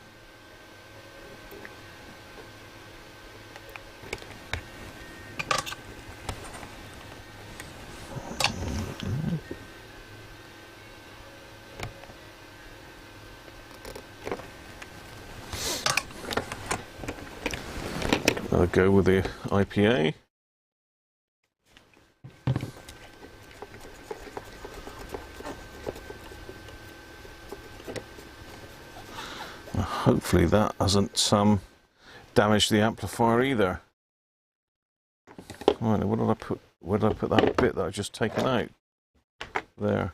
Another go with the IPA. Hopefully that hasn't damaged the amplifier either. Right, what did I put? Where did I put that bit that I've just taken out? There.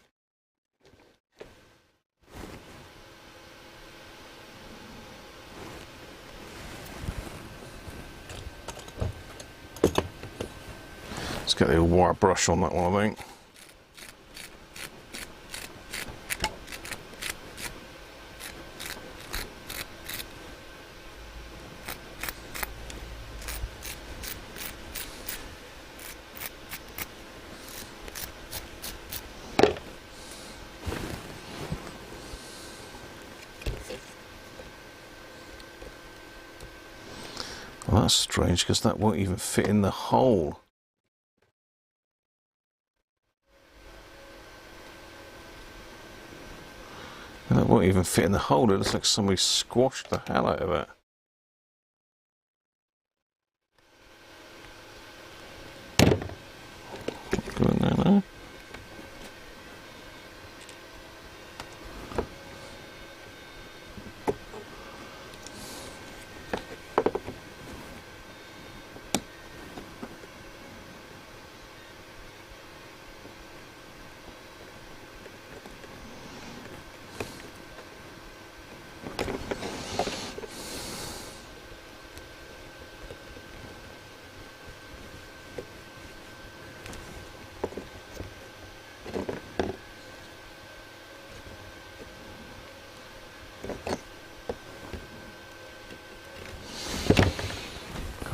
Let's get the old wire brush on that one, I think. Well, that's strange because that won't even fit in the hole. And that won't even fit in the hole. It looks like somebody squashed the hell out of it. Go in there now.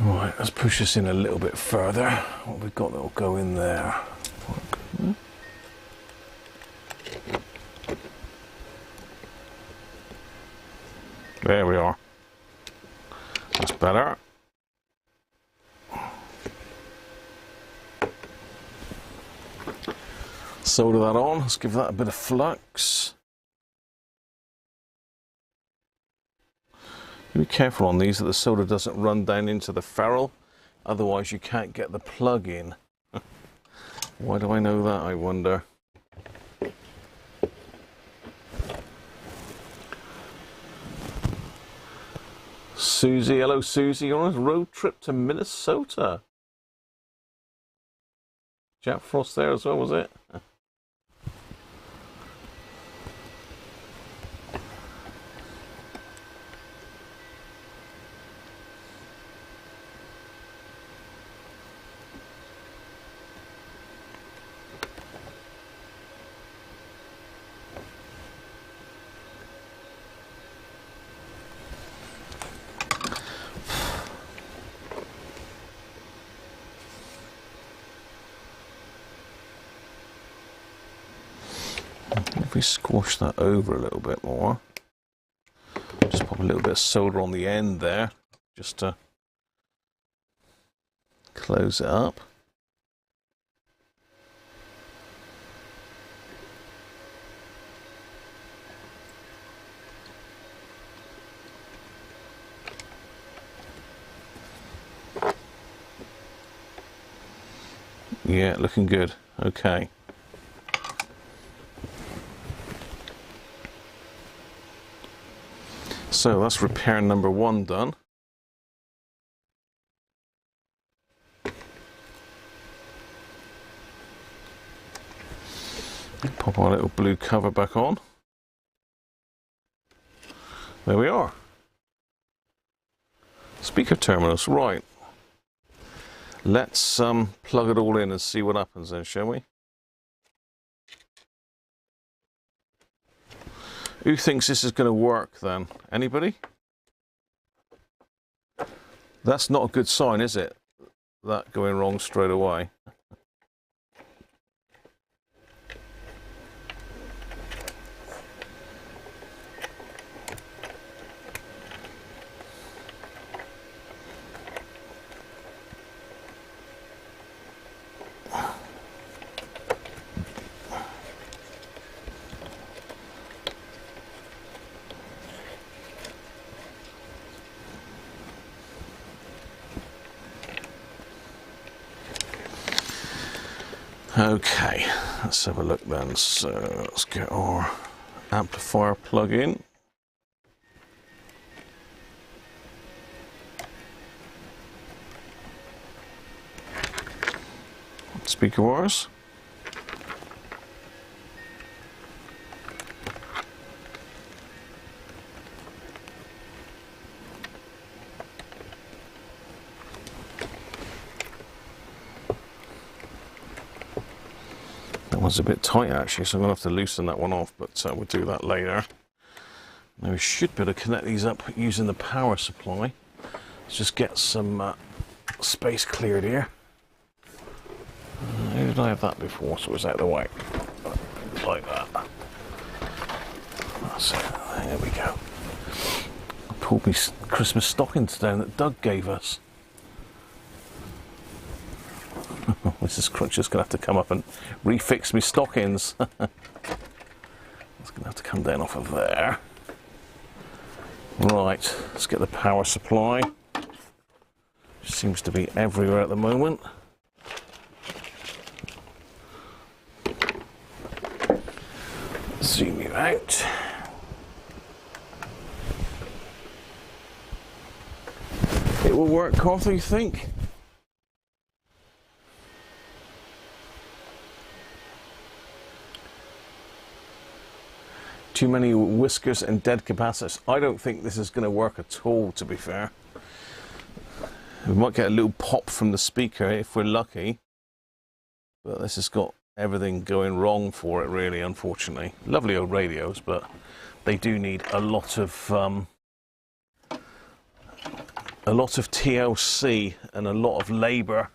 Right, let's push this in a little bit further. What have we got that will go in there? There we are. That's better. Solder that on. Let's give that a bit of flux. Be careful on these that the solder doesn't run down into the ferrule, otherwise you can't get the plug in. Why do I know that, I wonder? Susie, hello Susie, you're on a road trip to Minnesota. Jack Frost there as well, was it? If we squash that over a little bit more, just pop a little bit of solder on the end there, just to close it up. Yeah, looking good. Okay. So that's repair number 1 done. Pop our little blue cover back on. There we are. Speaker terminals, right. Let's plug it all in and see what happens then, shall we? Who thinks this is going to work then? Anybody? That's not a good sign, is it? That going wrong straight away. Okay, let's have a look then. So let's get our amplifier plug in. Speaker wires. That one's a bit tight actually, so I'm going to have to loosen that one off, but we'll do that later. Now we should be able to connect these up using the power supply. Let's just get some space cleared here. How did I have that before? So it was out of the way. Like that. That's it. There we go. I pulled my Christmas stockings down that Doug gave us. Mrs. Cruncher's going to have to come up and refix my stockings. It's going to have to come down off of there. Right, let's get the power supply. Seems to be everywhere at the moment. Zoom you out. It will work, Carthy, you think? Too many whiskers and dead capacitors. I don't think this is going to work at all, to be fair. We might get a little pop from the speaker if we're lucky. But this has got everything going wrong for it, really, unfortunately. Lovely old radios, but they do need a lot of TLC and a lot of labour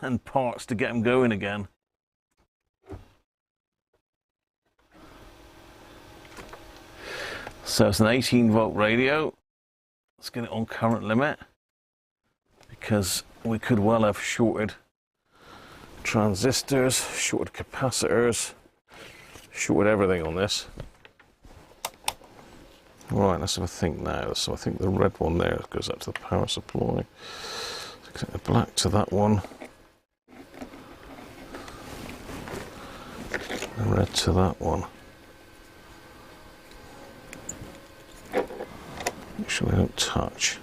and parts to get them going again. So it's an 18-volt radio. Let's get it on current limit, because we could well have shorted transistors, shorted capacitors, shorted everything on this. Right, let's have a think now. So I think the red one there goes up to the power supply. Connect the black to that one. The red to that one. Make sure they don't touch.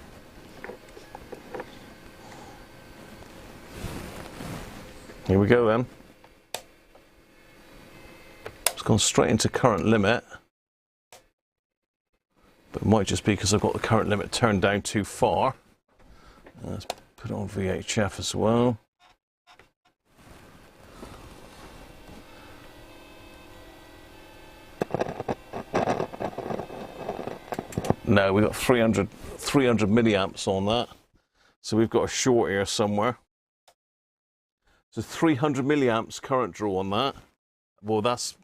Here we go then. It's gone straight into current limit. But it might just be because I've got the current limit turned down too far. Let's put it on VHF as well. No, we've got 300 milliamps on that. So we've got a short here somewhere. So 300 milliamps current draw on that. Well, that's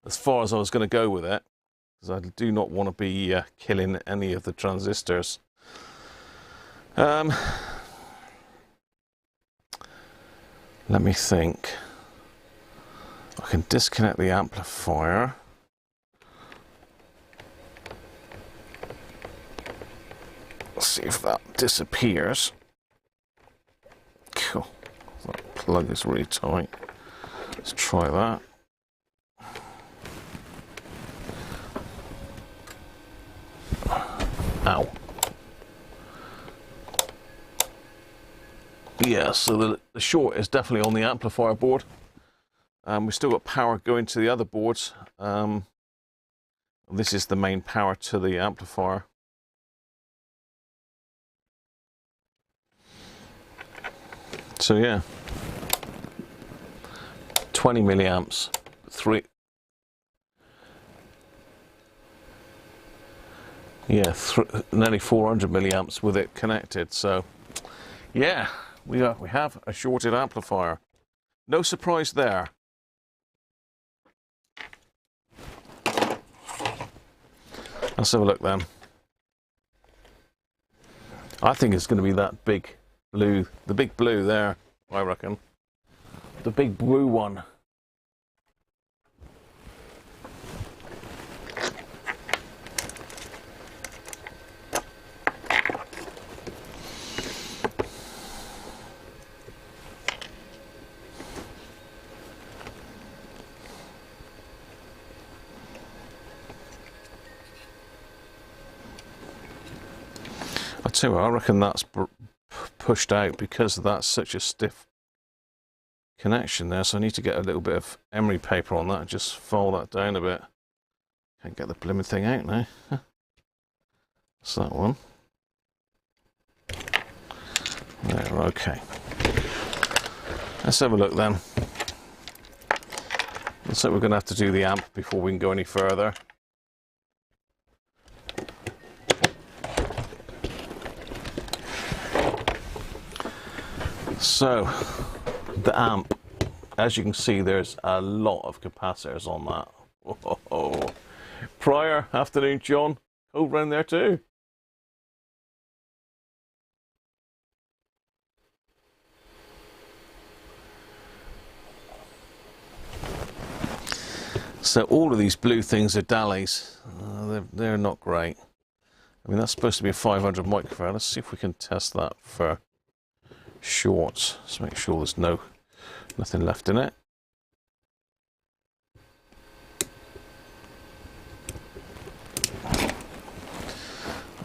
as far as I was going to go with it, because I do not want to be killing any of the transistors. Let me think. I can disconnect the amplifier. Let's see if that disappears. Cool. plug is really tight. Let's try that. Ow. Yeah, so the short is definitely on the amplifier board. We've still got power going to the other boards. This is the main power to the amplifier. So yeah, 20 milliamps, nearly 400 milliamps with it connected. So yeah, we have a shorted amplifier. No surprise there. Let's have a look then. I think it's going to be that big blue, the big blue there, I reckon. The big blue one. I tell you what, I reckon that's pushed out because that's such a stiff connection there, so I need to get a little bit of emery paper on that and just file that down a bit. Can't get the blooming thing out now. That's that one. There, okay. Let's have a look then. Looks like we're going to have to do the amp before we can go any further. So, the amp, as you can see, there's a lot of capacitors on that. Oh. Prior, afternoon, John, over in there too. So all of these blue things are Dallies. They're not great. I mean, that's supposed to be a 500 microfarad. Let's see if we can test that for shorts. Let's make sure there's nothing left in it.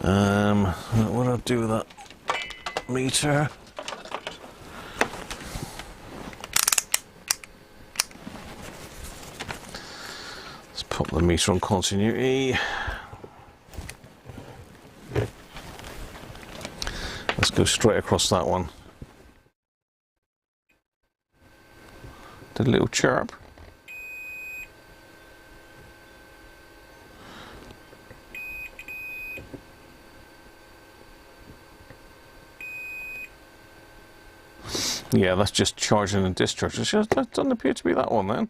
What do I do with that meter? Let's pop the meter on continuity. Let's go straight across that one. Did a little chirp. Yeah, that's just charging and discharging. That doesn't appear to be that one then.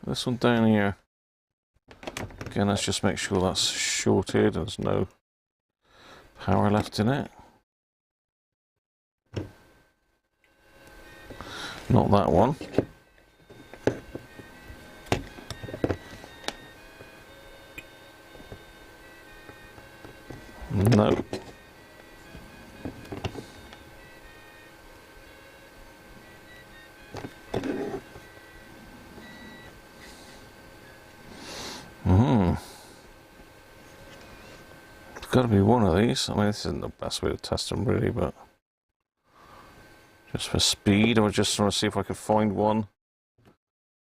This one down here. Again, let's just make sure that's shorted. There's no power left in it. Not that one. No. It's got to be one of these. I mean, this isn't the best way to test them really, but just for speed, I was just trying to see if I could find one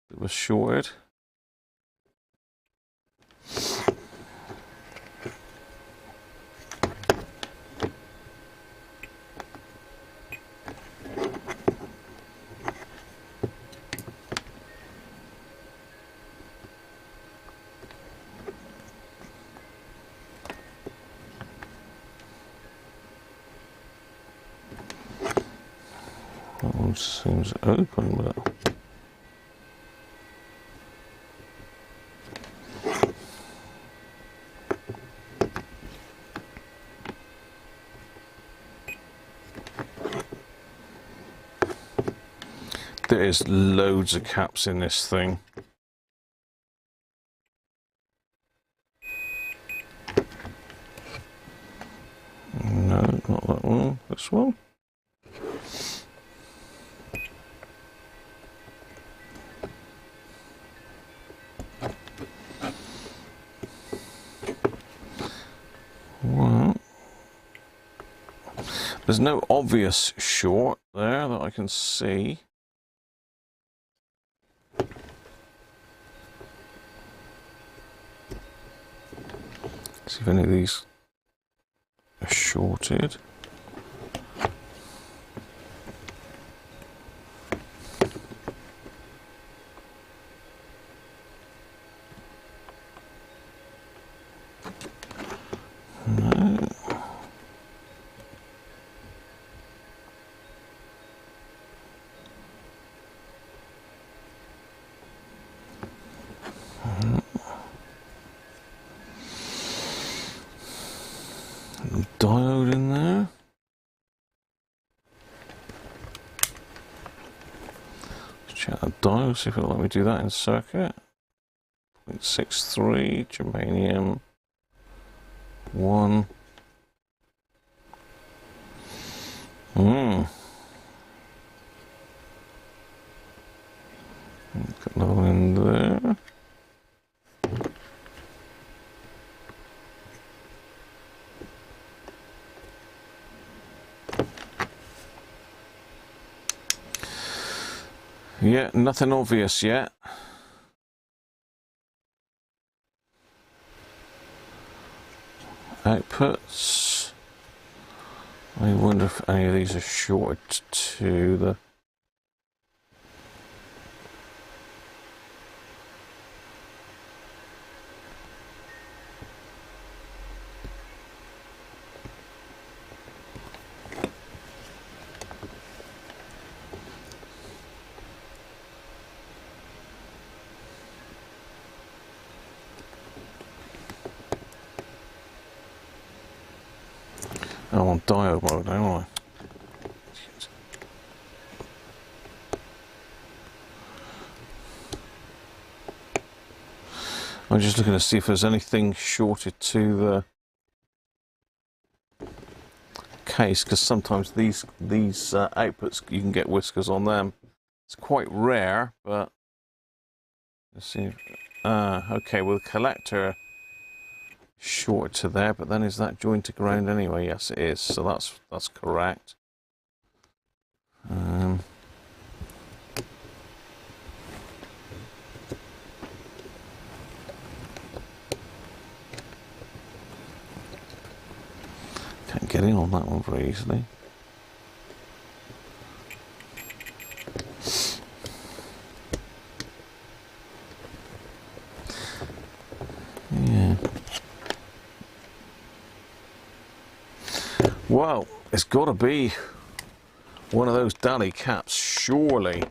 that was shorted. That one seems open, but there is loads of caps in this thing. No, not that one. This one. Well, there's no obvious short there that I can see. See if any of these are shorted. No. Diode in there. Let's check the diode, see if it'll let me do that in circuit. 0.63, germanium 1. Put another one in there. Yeah, nothing obvious yet. Outputs. I wonder if any of these are shorted to the... I'm on diode mode now, aren't I? I'm just looking to see if there's anything shorted to the case, because sometimes these outputs, you can get whiskers on them. It's quite rare, but let's see. Okay, well, the collector shorted to there, but then is that joined to ground anyway? Yes, it is. So that's correct. Can't get in on that one very easily. Yeah. Well, it's got to be one of those dally caps, surely.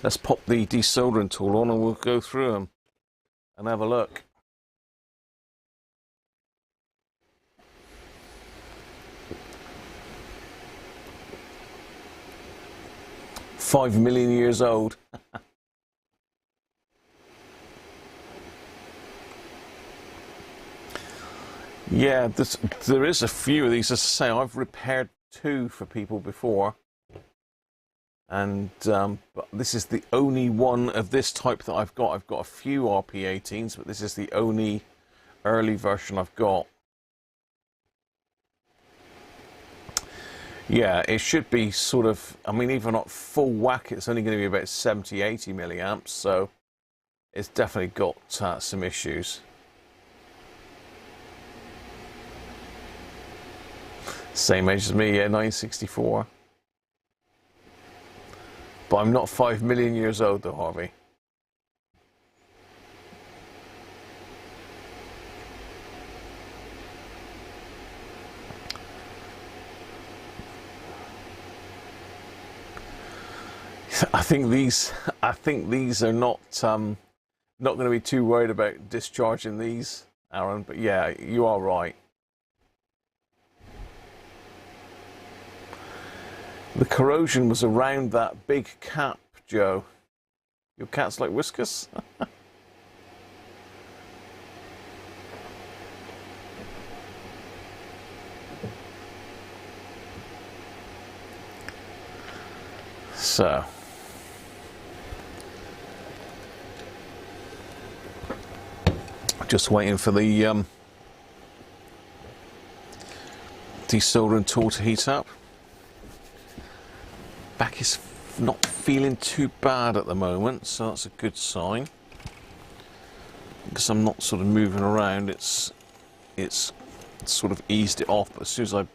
Let's pop the desoldering tool on and we'll go through them and have a look. $5 million years old. Yeah, there is a few of these. As I say, I've repaired 2 for people before, and but this is the only one of this type that I've got. I've got a few RP18s, but this is the only early version I've got. Yeah, it should be sort of, I mean, even not full whack, it's only going to be about 70, 80 milliamps, so it's definitely got some issues. Same age as me, yeah, 1964. But I'm not 5 million years old though, Harvey. I think these are not going to be too worried about discharging these, Aaron, but yeah, you are right. The corrosion was around that big cap, Joe. Your cat's like whiskers? So. Just waiting for the desoldering tool to heat up. Back is not feeling too bad at the moment, so that's a good sign. Because I'm not sort of moving around, it's sort of eased it off, but as soon as it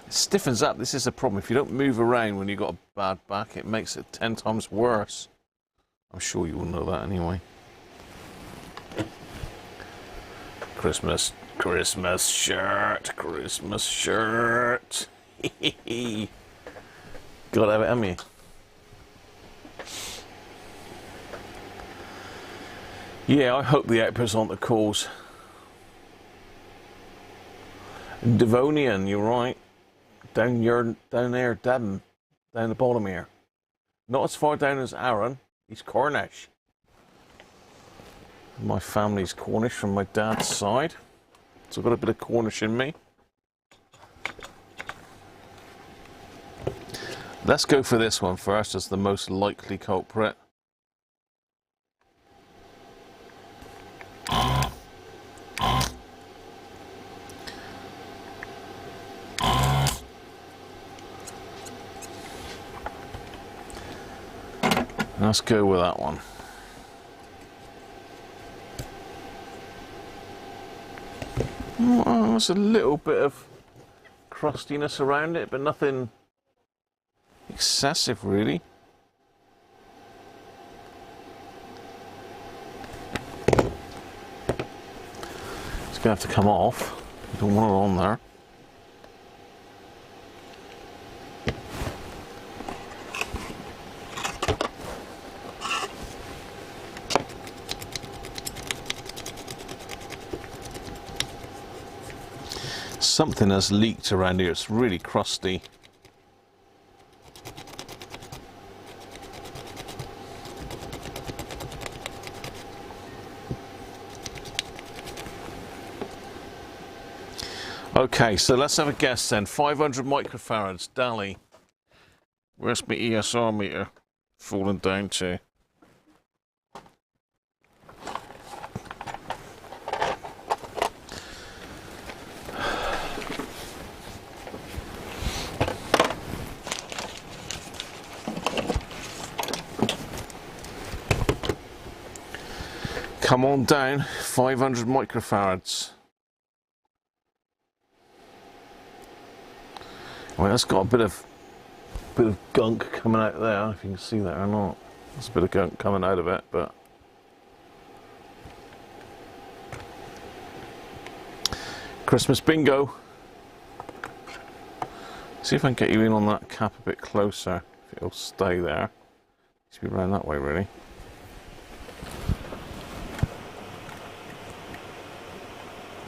stiffens up, this is a problem. If you don't move around when you've got a bad back, it makes it 10 times worse. I'm sure you all know that anyway. Christmas shirt. Gotta have it, haven't you? Yeah, I hope the outputs aren't the cause. Devonian, you're right. Down there, Devon. Down the bottom here. Not as far down as Aaron. He's Cornish. My family's Cornish from my dad's side. So I've got a bit of Cornish in me. Let's go for this one first as the most likely culprit. Let's go with that one. Well, there's a little bit of crustiness around it, but nothing excessive really. It's going to have to come off. I don't want it on there. Something has leaked around here. It's really crusty. Okay, so let's have a guess then. 500 microfarads, Dally. Where's my ESR meter falling down to? Come on down, 500 microfarads. Well, that's got a bit of gunk coming out there. I don't know if you can see that or not. There's a bit of gunk coming out of it, but Christmas bingo. See if I can get you in on that cap a bit closer. If it'll stay there. It should be around that way, really.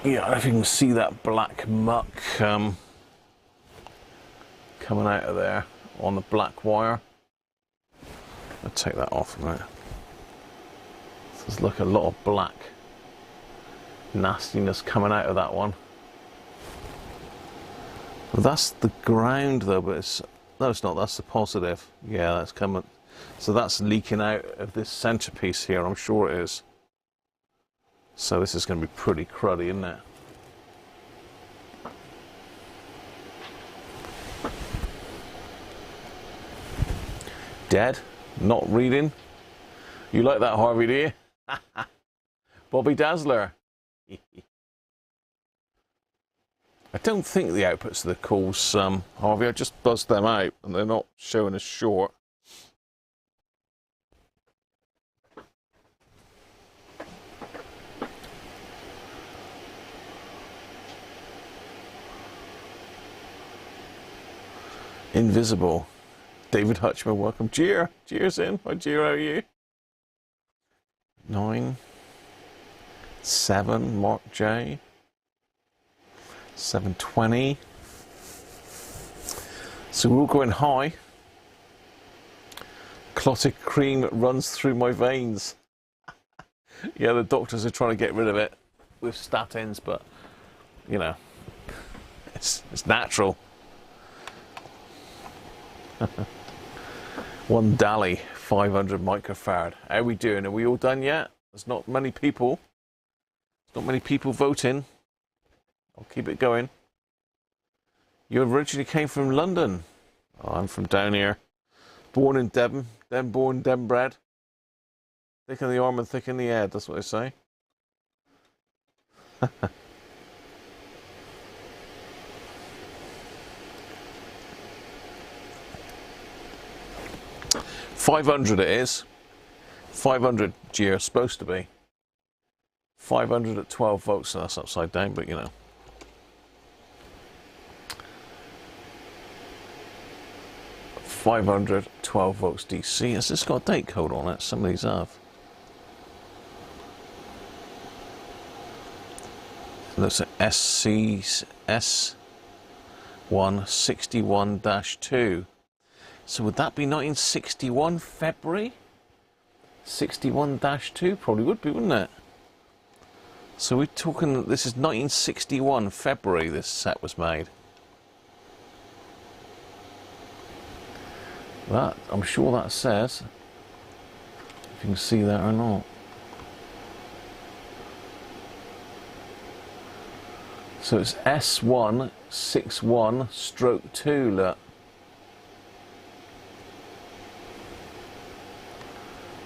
Yeah, I don't know if you can see that black muck coming out of there on the black wire. I'll take that off a minute. There's like a lot of black nastiness coming out of that one. Well, that's the ground though, but it's, no it's not, that's the positive. Yeah, that's coming, so that's leaking out of this centerpiece here, I'm sure it is. So this is going to be pretty cruddy, isn't it? Dead? Not reading? You like that, Harvey, do you? Bobby Dazzler. I don't think the outputs are the cause, Harvey. I just buzzed them out and they're not showing as short. Invisible. David Hutchman, welcome. Jeer. Jeer's in. Hi, Jeer, how are you? 9. 7, Mark J. 720. So we're all going high. Clotted cream runs through my veins. Yeah, the doctors are trying to get rid of it with statins, but, you know, it's natural. One Dally, 500 microfarad. How are we doing? Are we all done yet? There's not many people. Not many people voting. I'll keep it going. You originally came from London. Oh, I'm from down here. Born in Devon. Then born, then bred. Thick in the arm and thick in the head, that's what they say. $500 it is. 500 G supposed to be. 500 at 12 volts, so that's upside down, but you know. $500, 12 volts DC. Has this got a date code on it? Some of these have. Looks at SC161-2. So would that be 1961 February? 61-2 probably would be, wouldn't it? So we're talking, this is 1961 February this set was made. That, I'm sure that says, if you can see that or not. So it's S161-2, look.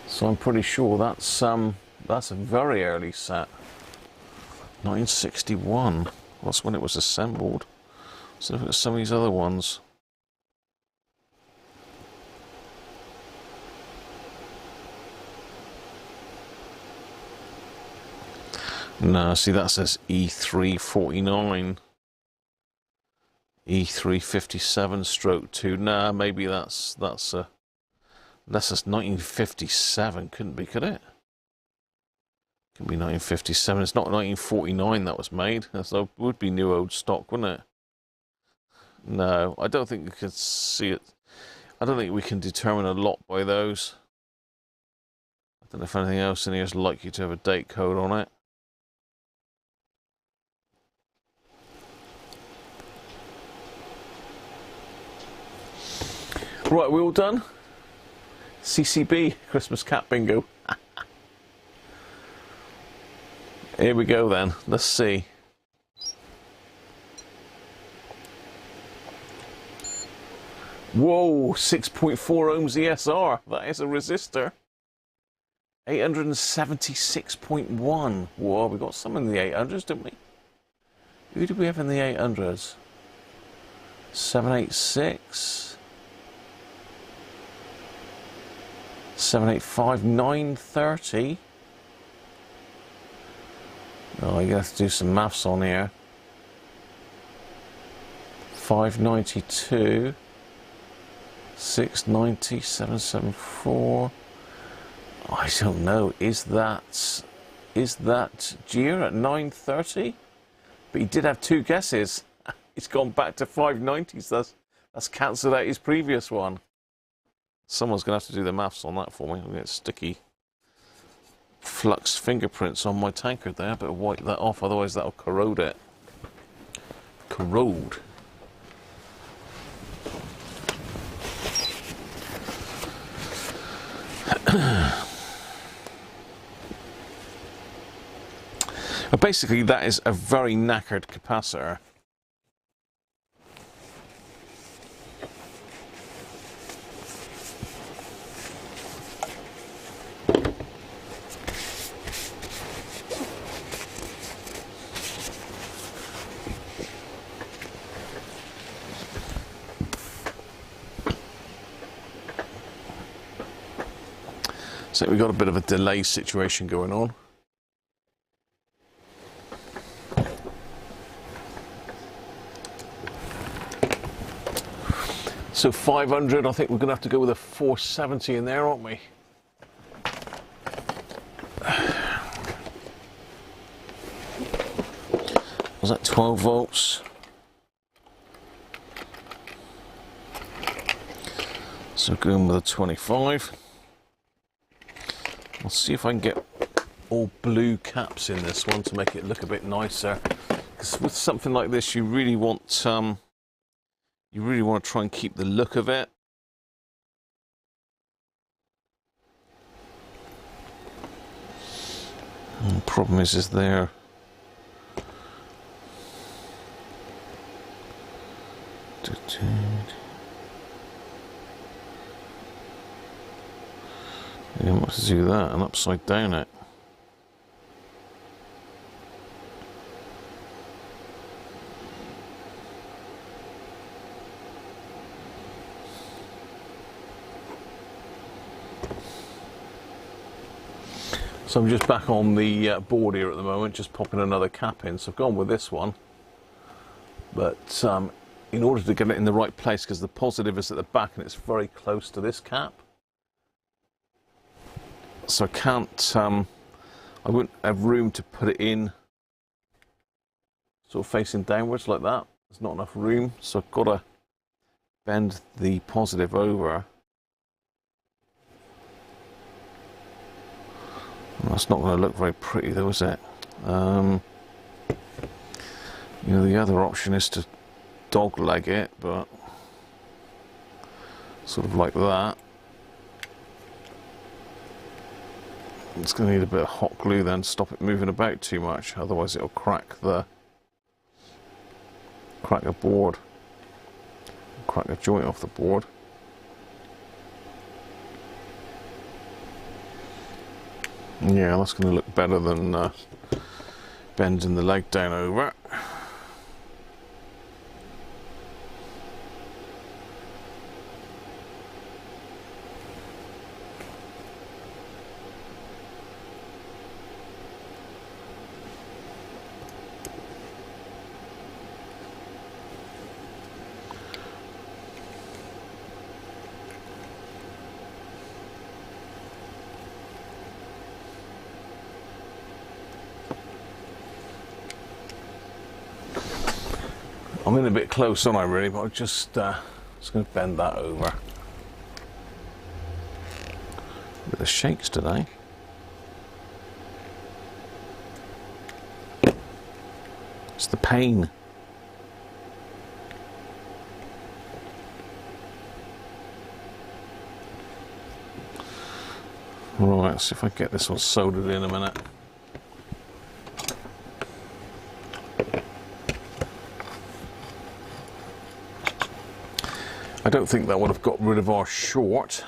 So I'm pretty sure that's a very early set. 1961. That's when it was assembled. So look at some of these other ones. No, see that says E349. E357-2. Nah, maybe that's unless it's 1957, couldn't be, could it? Could be 1957. It's not 1949 that was made. That would be new old stock, wouldn't it? No, I don't think we can see it. I don't think we can determine a lot by those. I don't know if anything else in here is likely to have a date code on it. Right, we all done? CCB, Christmas Cat Bingo. Here we go then, let's see. Whoa, 6.4 ohms ESR, that is a resistor. 876.1. Whoa, we got some in the 800s, didn't we? Who did we have in the 800s? 786. 785, 930. Oh, you have to do some maths on here. 592, 690, 774. I don't know. Is that Gia at 930? But he did have two guesses. He's gone back to 590s. That's cancelled out his previous one. Someone's going to have to do the maths on that for me. I'm going to get sticky flux fingerprints on my tankard there. I better wipe that off, otherwise that'll corrode it. Corrode. But basically, that is a very knackered capacitor. So we've got a bit of a delay situation going on. So 500, I think we're going to have to go with a 470 in there, aren't we? Was that 12 volts? So going with a 25. I'll see if I can get all blue caps in this one to make it look a bit nicer. Because with something like this, you really want to try and keep the look of it. And the problem is there You might have to do that and upside down it. So I'm just back on the board here at the moment, just popping another cap in. So I've gone with this one, but in order to get it in the right place, because the positive is at the back and it's very close to this cap, so I can't, I wouldn't have room to put it in sort of facing downwards like that. There's not enough room, so I've got to bend the positive over. That's not going to look very pretty though, is it? You know, the other option is to dog leg it, but sort of like that. It's going to need a bit of hot glue then to stop it moving about too much, otherwise it'll crack the board, crack a joint off the board. Yeah, that's going to look better than bending the leg down over. I'm in a bit close, aren't I, really? But I'm just going to bend that over. A bit of shakes today. It's the pain. Right, let's see if I get this one soldered in a minute. I don't think that would have got rid of our short.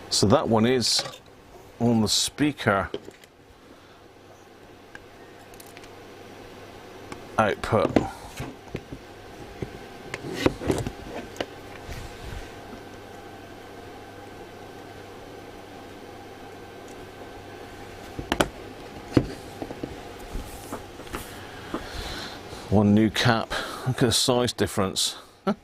So that one is on the speaker output. One new cap. Look at the size difference. Bit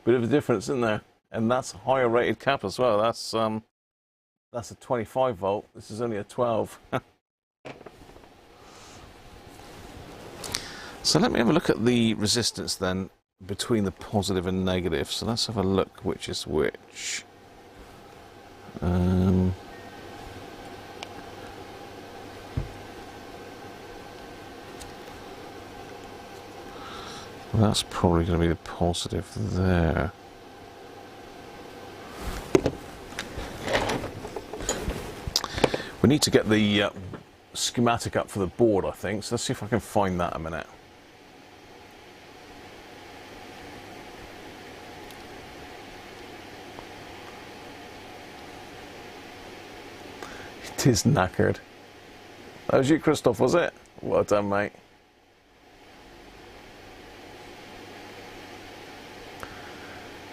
of a difference, isn't there? And that's a higher rated cap as well. That's a 25 volt. This is only a 12. So let me have a look at the resistance then between the positive and negative. So let's have a look which is which. Well, that's probably going to be the positive there. We need to get the schematic up for the board, I think. So let's see if I can find that a minute. It is knackered. That was you, Christoph, was it? Well done, mate.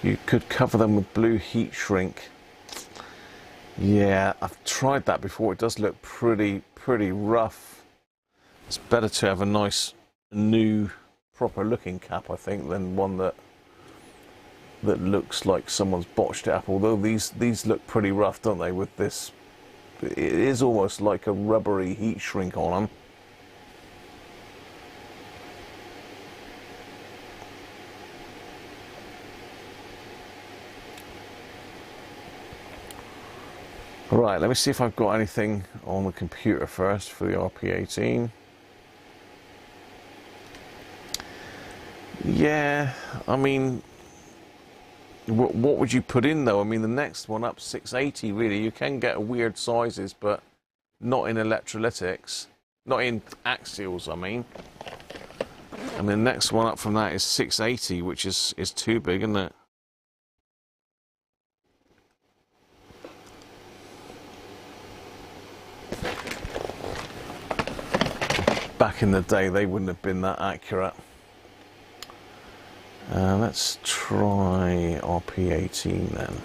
You could cover them with blue heat shrink. Yeah, I've tried that before. It does look pretty rough. It's better to have a nice, new, proper looking cap, I think, than one that looks like someone's botched it up. Although these look pretty rough, don't they, with this? It is almost like a rubbery heat shrink on them. Right, let me see if I've got anything on the computer first for the RP18. Yeah, I mean, what would you put in though? I mean, the next one up, 680, really. You can get weird sizes, but not in electrolytics. Not in axials, I mean. And the next one up from that is 680, which is too big, isn't it? Back in the day, they wouldn't have been that accurate. Let's try RP18 then.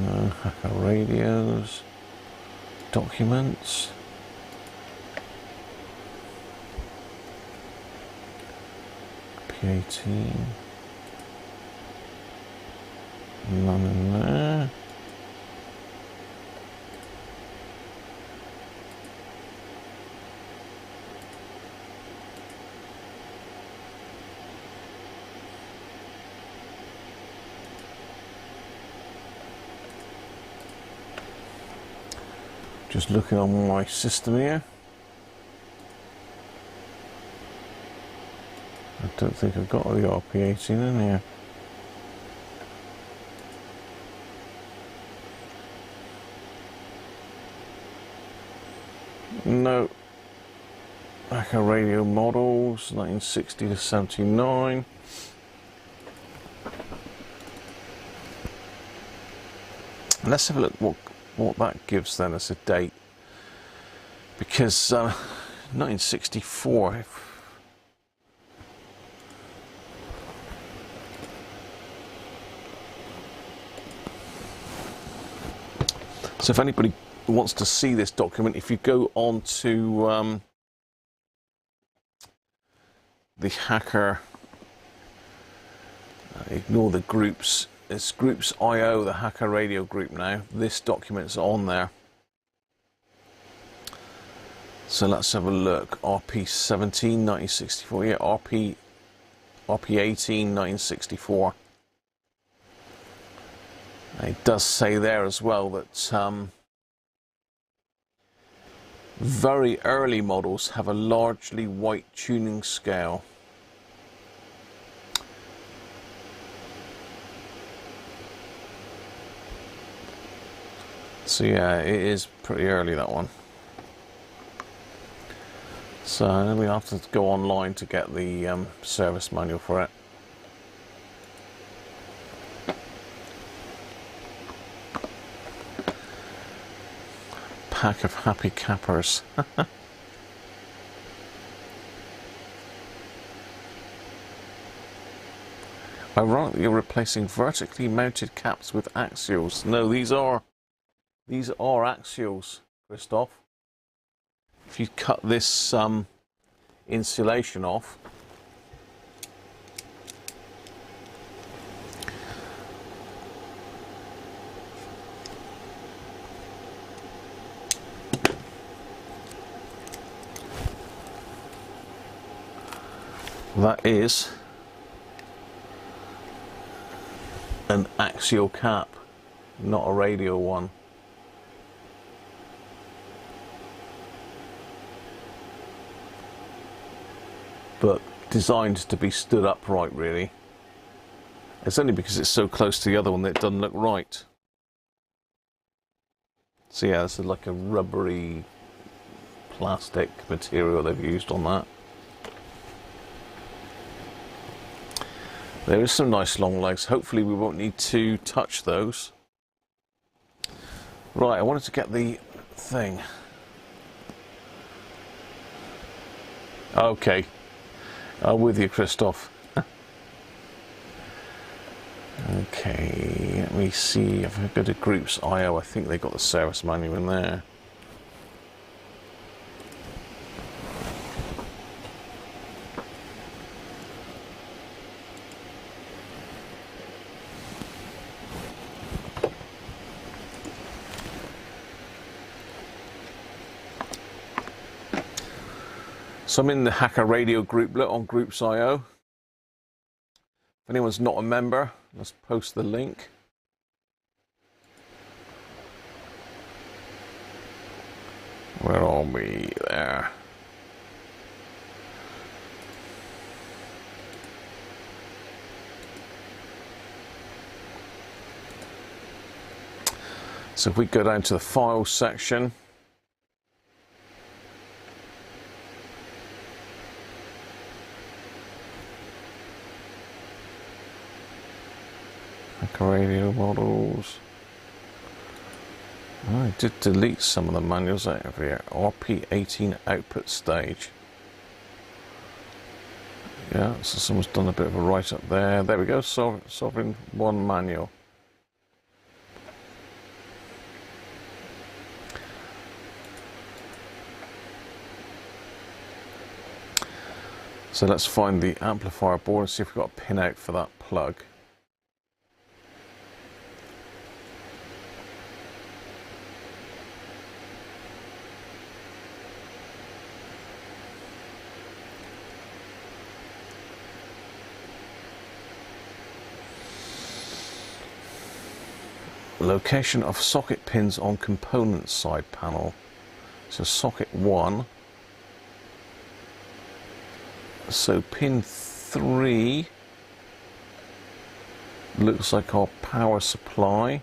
No, Hacker radios, documents. RP18. None in there. Just looking on my system here. I don't think I've got the RP18 in here. No. Hacker radio models, 1960 to 79. Let's have a look what that gives then as a date. Because 1964. So if anybody wants to see this document, if you go on to the Hacker, ignore the groups, it's groups IO, the Hacker radio group now, this document's on there. So let's have a look. RP17 1964, yeah, RP18 1964. It does say there as well that very early models have a largely white tuning scale. So yeah, it is pretty early, that one. So then we have to go online to get the service manual for it. Pack of happy cappers. Ironically, you're replacing vertically mounted caps with axials. No, these are axials, Christoph. If you cut this insulation off, that is an axial cap, not a radial one. But designed to be stood upright, really. It's only because it's so close to the other one that it doesn't look right. So yeah, this is like a rubbery plastic material they've used on that. There is some nice long legs. Hopefully we won't need to touch those. Right, I wanted to get the thing. Okay. I'm with you, Christoph. Okay, let me see if I go to Groups IO. I think they got the service manual in there. So I'm in the Hacker Radio grouplet on Groups.io. If anyone's not a member, let's post the link. Where are we? There. So if we go down to the Files section, Hacker Radio models. Oh, I did delete some of the manuals out of here. RP18 output stage. Yeah, so someone's done a bit of a write-up there. There we go, Sovereign 1 manual. So let's find the amplifier board and see if we've got a pin out for that plug. Location of socket pins on component side panel. So socket 1. So pin 3 looks like our power supply,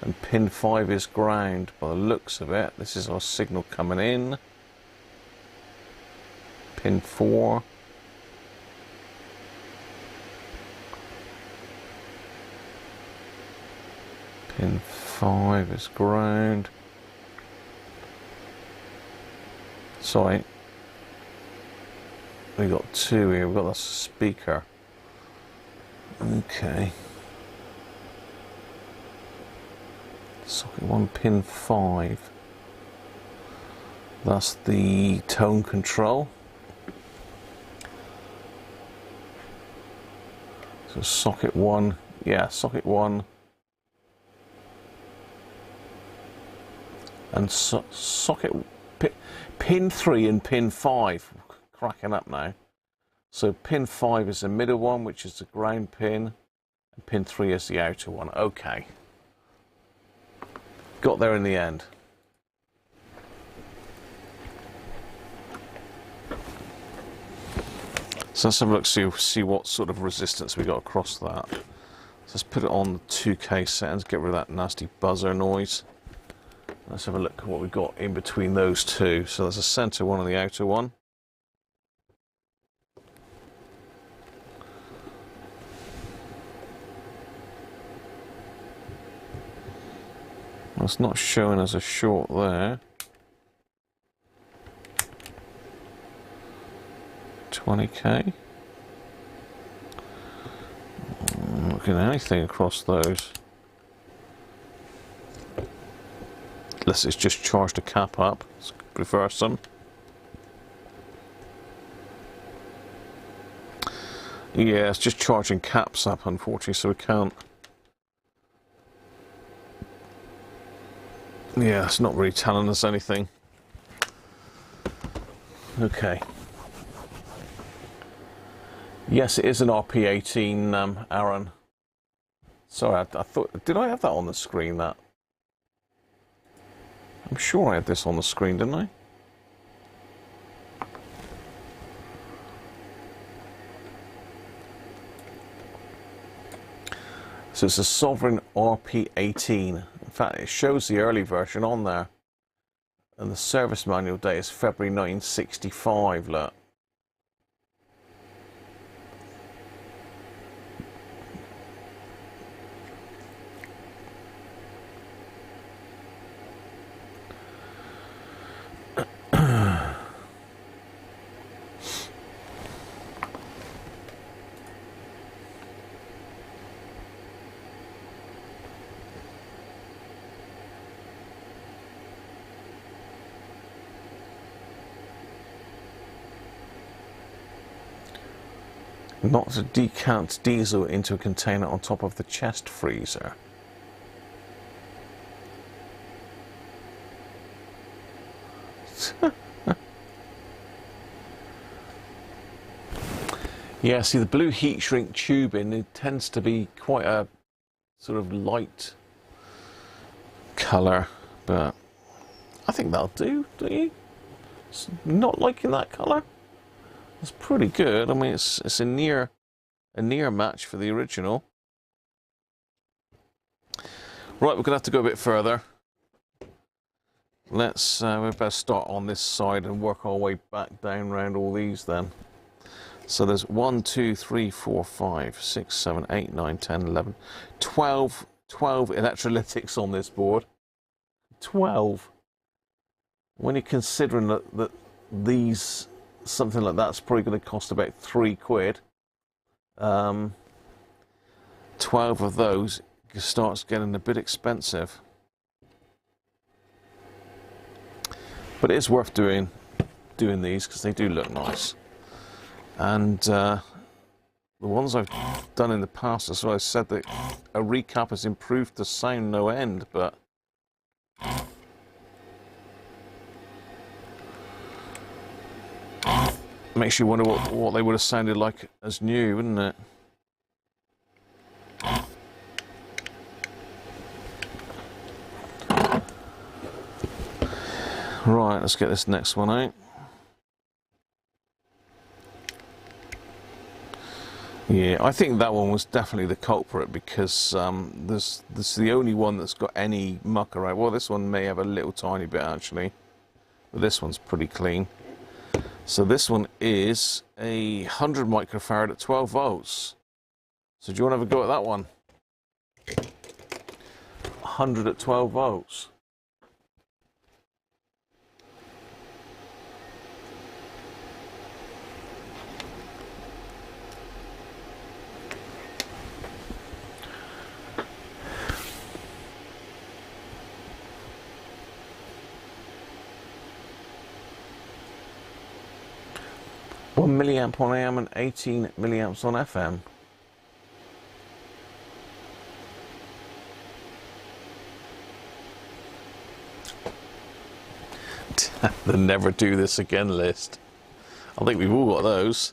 and pin 5 is ground by the looks of it. This is our signal coming in. Pin 4. Pin 5 is ground. Sorry. We got 2 here. We've got the speaker. Okay. Socket 1, pin 5. That's the tone control. So socket 1, yeah, socket 1. And socket pin 3 and pin 5. Cracking up now. So pin 5 is the middle one, which is the ground pin, and pin 3 is the outer one. Okay. Got there in the end. So let's have a look, see what sort of resistance we got across that. So let's put it on the 2K settings, get rid of that nasty buzzer noise. Let's have a look at what we've got in between those two. So there's a center one and the outer one. That's not showing as a short there. 20K. I'm not getting anything across those. Unless it's just charged a cap up. Let's reverse them. Yeah, it's just charging caps up, unfortunately, so we can't. Yeah, it's not really telling us anything. Okay. Yes, it is an RP18, Aaron. Sorry, I thought... Did I have that on the screen, that? I'm sure I had this on the screen, didn't I? So it's a Sovereign RP18. In fact, it shows the early version on there. And the service manual date is February 1965, look. Not to decant diesel into a container on top of the chest freezer. Yeah, see the blue heat shrink tubing, it tends to be quite a sort of light colour, but I think that'll do, don't you? It's not liking that colour. It's pretty good. I mean, it's a near match for the original. Right, we're gonna have to go a bit further. Let's we better start on this side and work our way back down around all these then. So there's 1, 2, 3, 4, 5, 6, 7, 8, 9, 10, 11, 12 electrolytics on this board. 12. When you're considering that these, something like that's probably going to cost about £3. 12 of those starts getting a bit expensive. But it's worth doing these because they do look nice. And the ones I've done in the past as well, I said that a recap has improved the sound no end, but makes you wonder what they would have sounded like as new, wouldn't it? Right, let's get this next one out. Yeah, I think that one was definitely the culprit because this is the only one that's got any muck around. Well, this one may have a little tiny bit actually, but this one's pretty clean. So this one is a 100 microfarad at 12 volts. So do you want to have a go at that one? 100 at 12 volts. One milliamp on AM and 18 milliamps on FM. The never do this again list. I think we've all got those.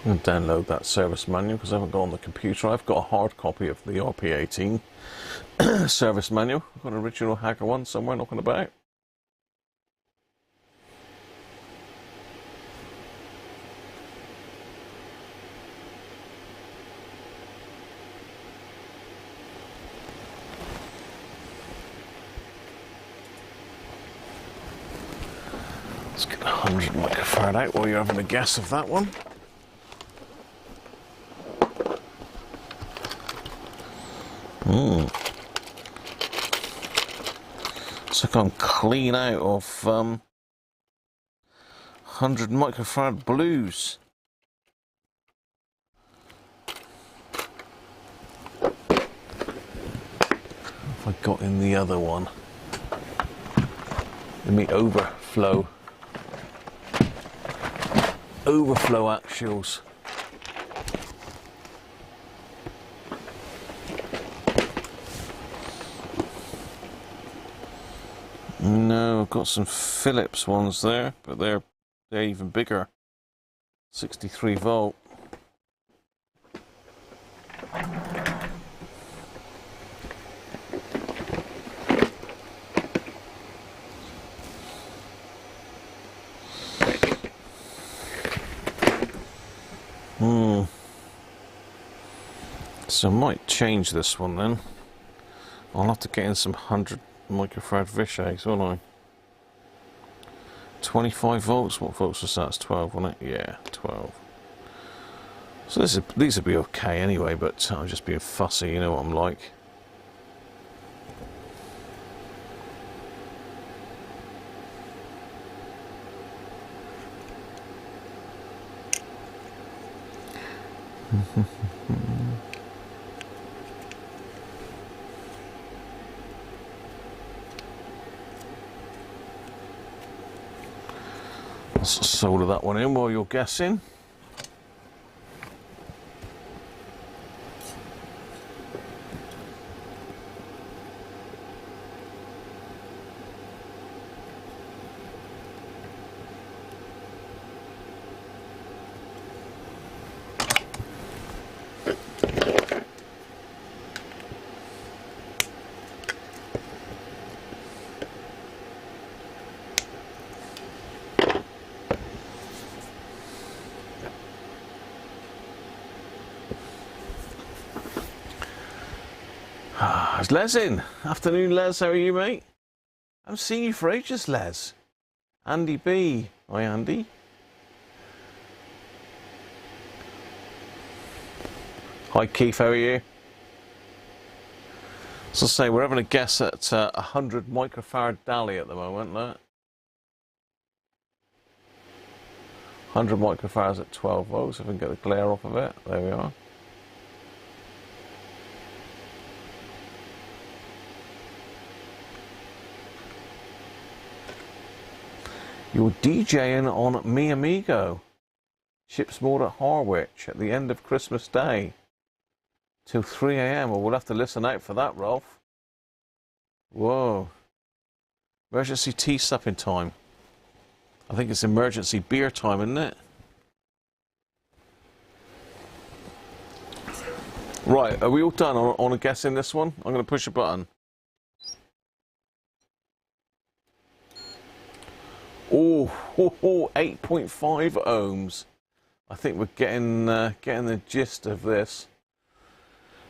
'll download that service manual because I haven't got on the computer. I've got a hard copy of the RP18 service manual. I've got an original Hacker one somewhere knocking about. Let's get 100 microfarad out while you're having a guess of that one. So I'm clean out of 100 microfarad blues. What have I got in the other one? Let me overflow actuals. No, I've got some Philips ones there, but they're even bigger. 63 volt. So I might change this one then. I'll have to get in some 100 microfarad Vishays, won't I? 25 volts. What volts was that? It's 12, wasn't it? Yeah, 12. So these would be okay anyway, but I'm just being fussy. You know what I'm like. Let's solder that one in while you're guessing. There's Les in. Afternoon, Les. How are you, mate? I haven't seen you for ages, Les. Andy B. Hi, Andy. Hi, Keith. How are you? So, say we're having a guess at 100 microfarad Dali at the moment. Look. 100 microfarads at 12 volts. If we can get the glare off of it. There we are. You're DJing on Mi Amigo. Ships more at Harwich at the end of Christmas Day. Till 3 AM. Well, we'll have to listen out for that, Rolf. Whoa. Emergency tea supping time. I think it's emergency beer time, isn't it? Right, are we all done on a guess in this one? I'm going to push a button. Oh, 8.5 ohms. I think we're getting the gist of this.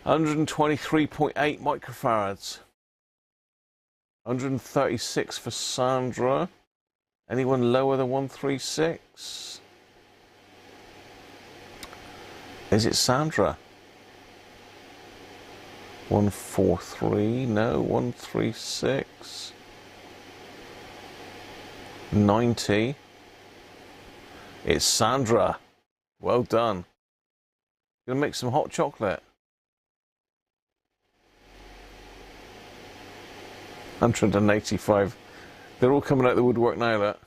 123.8 microfarads. 136 for Sandra. Anyone lower than 136? Is it Sandra? 143, no, 136. 90. It's Sandra. Well done. Gonna make some hot chocolate. 185. They're all coming out the woodwork now, look.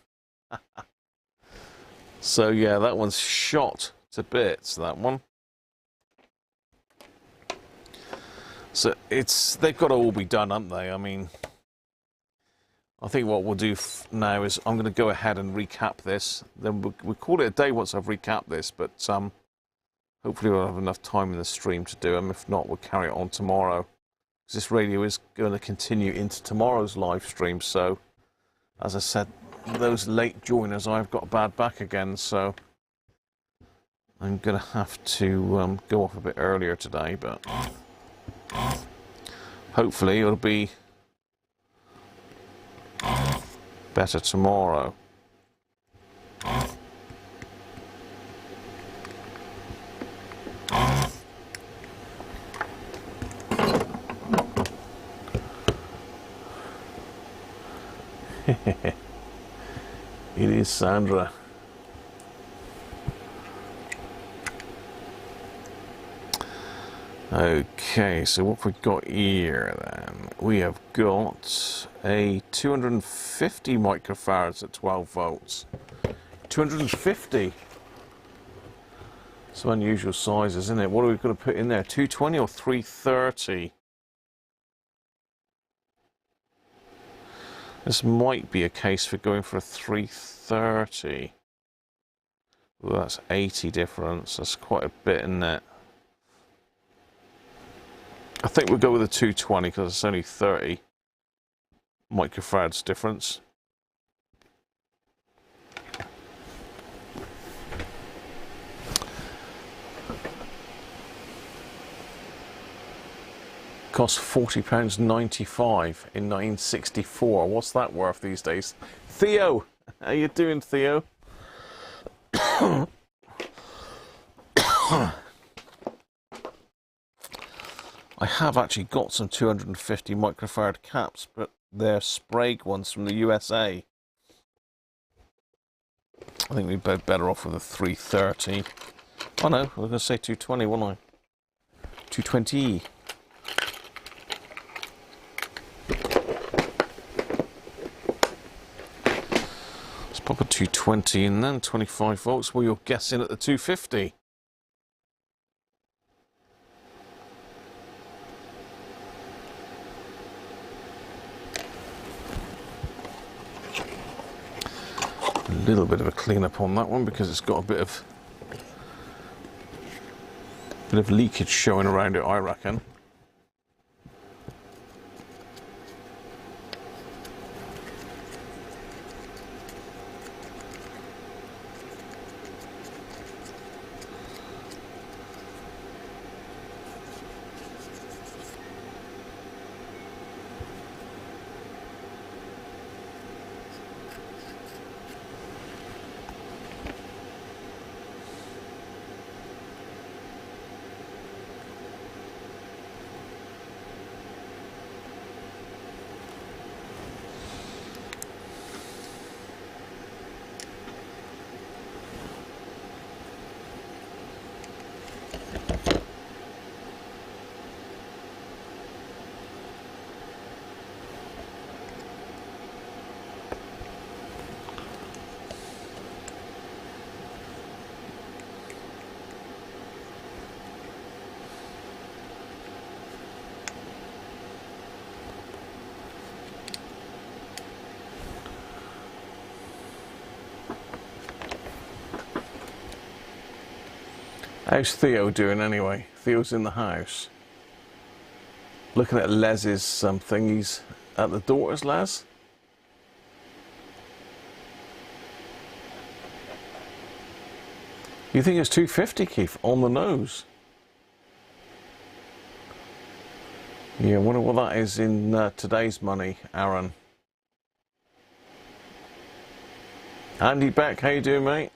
So yeah, that one's shot to bits, that one. So they've got to all be done, haven't they? I mean, I think what we'll do now is I'm going to go ahead and recap this. Then we'll call it a day once I've recapped this, but hopefully we'll have enough time in the stream to do them. If not, we'll carry it on tomorrow. Because this radio is going to continue into tomorrow's live stream. So, as I said, those late joiners, I've got a bad back again, so I'm going to have to go off a bit earlier today, but hopefully it'll be better tomorrow. It is Sandra. Okay, so what have we got here then? We have got a 250 microfarads at 12 volts. 250. Some unusual sizes, isn't it? What are we going to put in there? 220 or 330? This might be a case for going for a 330. Well, that's 80 difference. That's quite a bit, isn't it? I think we'll go with a 220 because it's only 30 microfarads difference. Cost £40.95 in 1964. What's that worth these days? Theo, how you doing, Theo? I have actually got some 250 microfarad caps, but they're Sprague ones from the USA. I think we'd be better off with a 330. Oh no, I was going to say 220, wasn't I? 220. Let's pop a 220 and then 25 volts. Well, you're guessing at the 250. A little bit of a clean-up on that one because it's got a bit of leakage showing around it, I reckon. How's Theo doing anyway? Theo's in the house. Looking at Les's something. He's at the daughter's, Les. You think it's 250, Keith? On the nose. Yeah, I wonder what that is in today's money, Aaron. Andy Beck, how you doing, mate?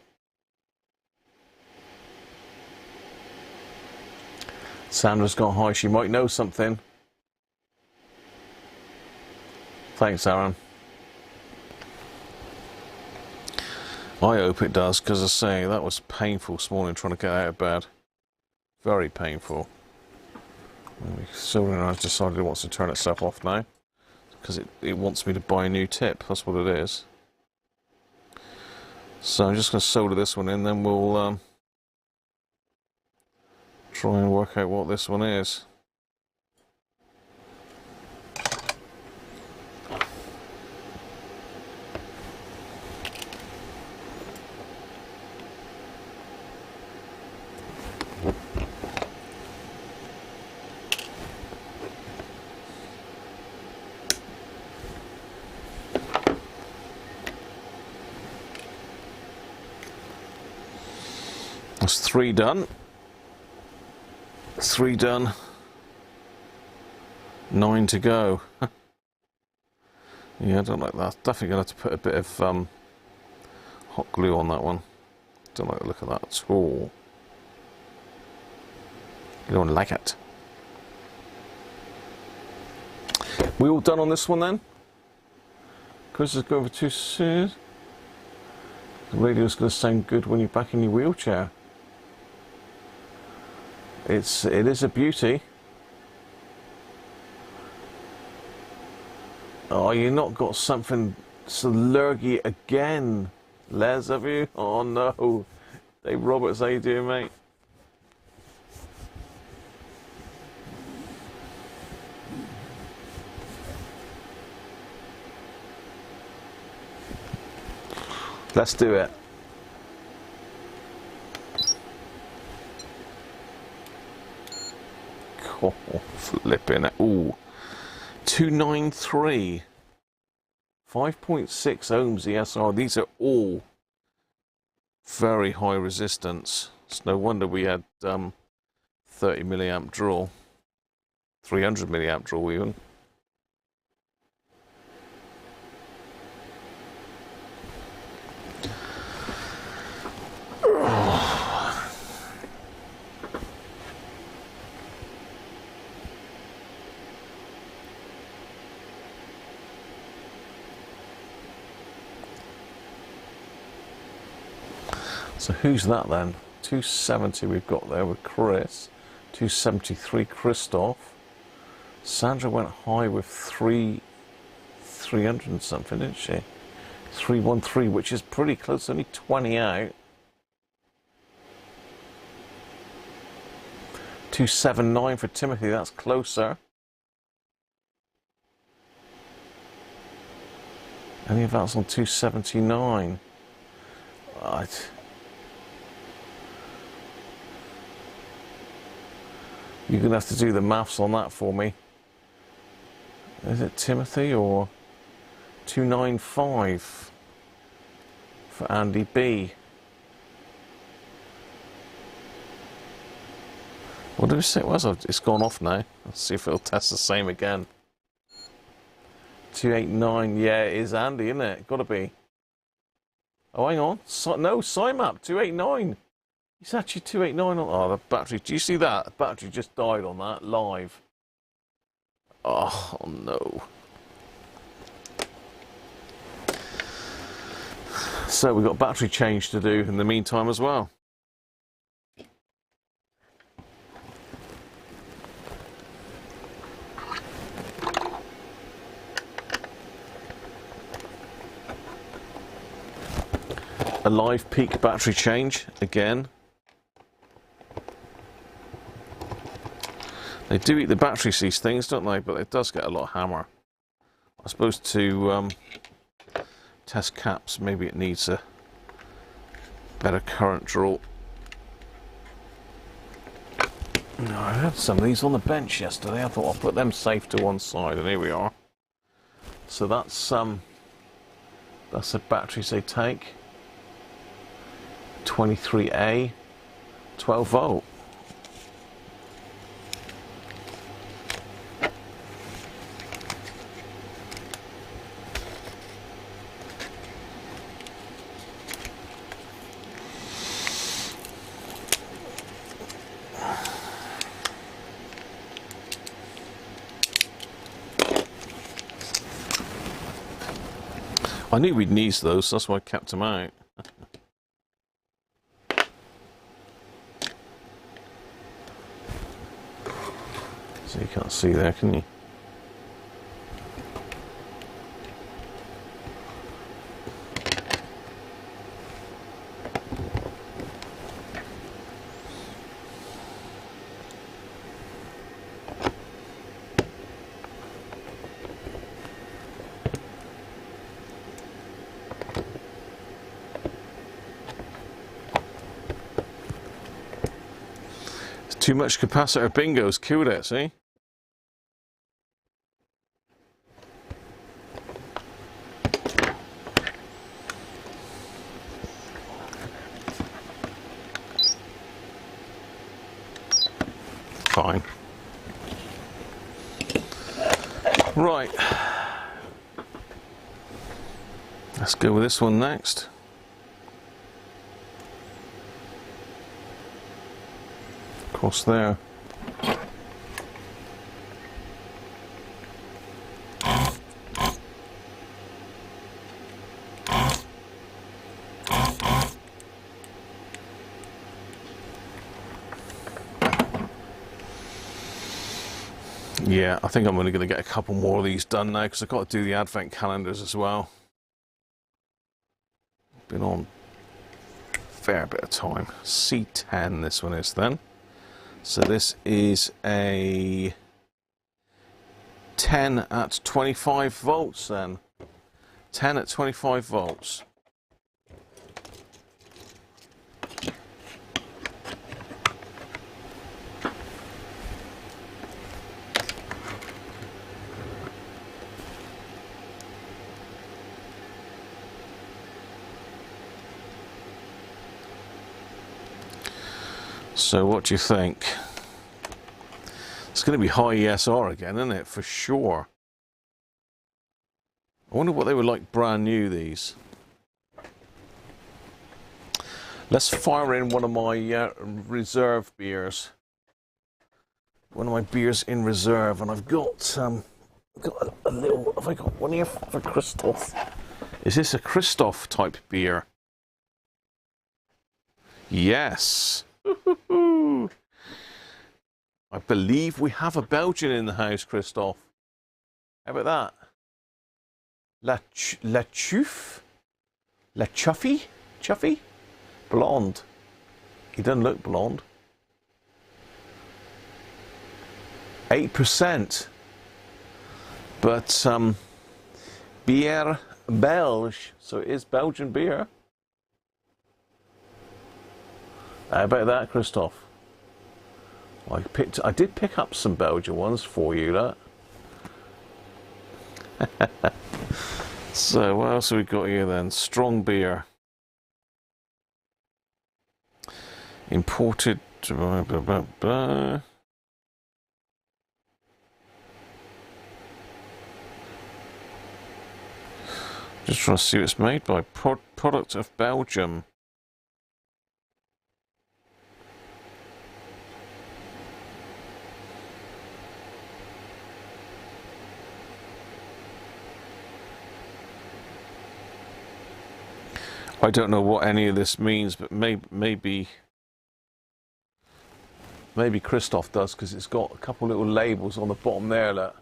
Sandra's got high. She might know something. Thanks, Aaron. I hope it does, because I say that was painful this morning trying to get out of bed. Very painful. Sovereign has decided it wants to turn itself off now because it wants me to buy a new tip. That's what it is. So I'm just going to solder this one in, then we'll try and work out what this one is. That's 3 done. 3 done. 9 to go. Yeah, I don't like that. Definitely going to have to put a bit of hot glue on that one. Don't like the look of that at all. You don't like it. We all done on this one then? Chris is going for 2 soon. The radio's going to sound good when you're back in your wheelchair. It is a beauty. Oh, you not got something lurgy again, Les, have you? Oh no. Dave Roberts, how you doing, mate? Let's do it. Oh, flipping it. Ooh. 293. 5.6 ohms ESR. These are all very high resistance. It's no wonder we had 30 milliamp draw. 300 milliamp draw even. So who's that then? 270 we've got there with Chris. 273 Christoph. Sandra went high with 300 and something, didn't she? 313, which is pretty close, only 20 out. 279 for Timothy, that's closer. Any of that's on 279. Right. You're going to have to do the maths on that for me. Is it Timothy or 295 for Andy B? What did we say it was? It's gone off now. Let's see if it'll test the same again. 289, yeah, it is Andy, isn't it? Gotta be. Oh, hang on. No, SciMap, 289. It's actually 289 on... Oh, the battery... Do you see that? The battery just died on that, live. Oh, no. So, we've got battery change to do in the meantime as well. A live peak battery change again. They do eat the batteries, these things, don't they? But it does get a lot of hammer. I suppose to test caps, maybe it needs a better current draw. No, I had some of these on the bench yesterday. I thought I'll put them safe to one side, and here we are. So that's the batteries they take. 23A, 12 volt. I knew we'd need those, so that's why I kept them out. So you can't see there, can you? Too much capacitor bingo's killed it, see? Fine. Right. Let's go with this one next. Across there. Yeah, I think I'm only going to get a couple more of these done now because I've got to do the advent calendars as well. Been on a fair bit of time. C10 this one is then. So this is a 10 at 25 volts then. 10 at 25 volts. So what do you think? It's going to be high ESR again, isn't it? For sure. I wonder what they were like brand new, these. Let's fire in one of my reserve beers. One of my beers in reserve, and I've got a little. Have I got one here for Christoph? Is this a Christoph type beer? Yes. I believe we have a Belgian in the house, Christoph. How about that? La Chouffe? Le Chuffy? Chuffy? Blonde. He doesn't look blonde. 8%. But beer Belge, so it is Belgian beer. How about that, Christophe? I did pick up some Belgian ones for you, that. So what else have we got here then? Strong beer. Imported. Blah, blah, blah, blah. Just trying to see what it's made by. Product of Belgium. I don't know what any of this means, but maybe Christophe does, because it's got a couple little labels on the bottom there. Look.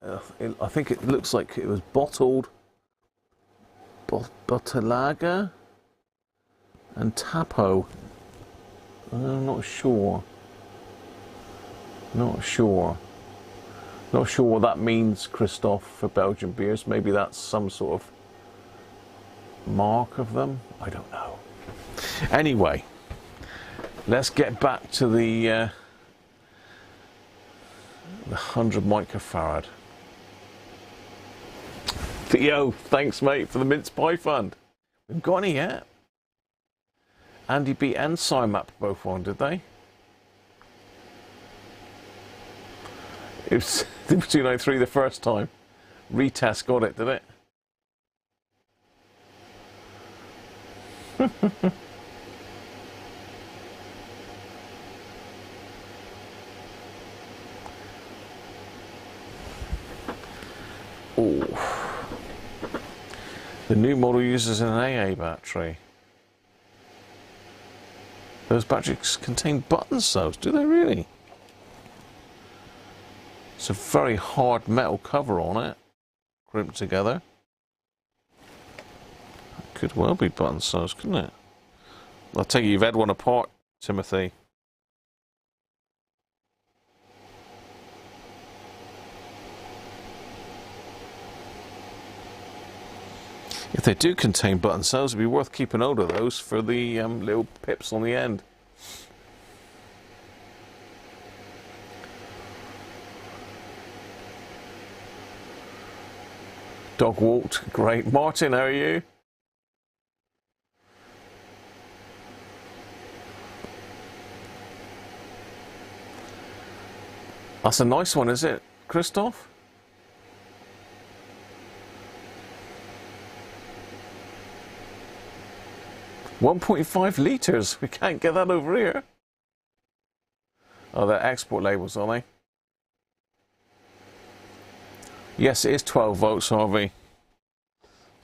I think it looks like it was bottled, Bottelaga, and Tapo. I'm not sure. Not sure what that means, Christophe, for Belgian beers. Maybe that's some sort of mark of them. I don't know. Anyway, let's get back to the 100 microfarad. Theo, thanks mate for the mince pie fund. We haven't got any yet. Andy B and Cymap both won, did they? It was 293 the first time. Retest got it, did it? Oh. The new model uses an AA battery. Those batteries contain button cells, do they really? It's a very hard metal cover on it, crimped together. Could well be button cells, couldn't it? I'll take it you've had one apart, Timothy. If they do contain button cells, it'd be worth keeping hold of those for the little pips on the end. Dog walked, great. Martin, how are you? That's a nice one, is it, Christophe? $1.5 litres. We can't get that over here. Oh, they're export labels, are they? Yes, it is 12 volts, Harvey.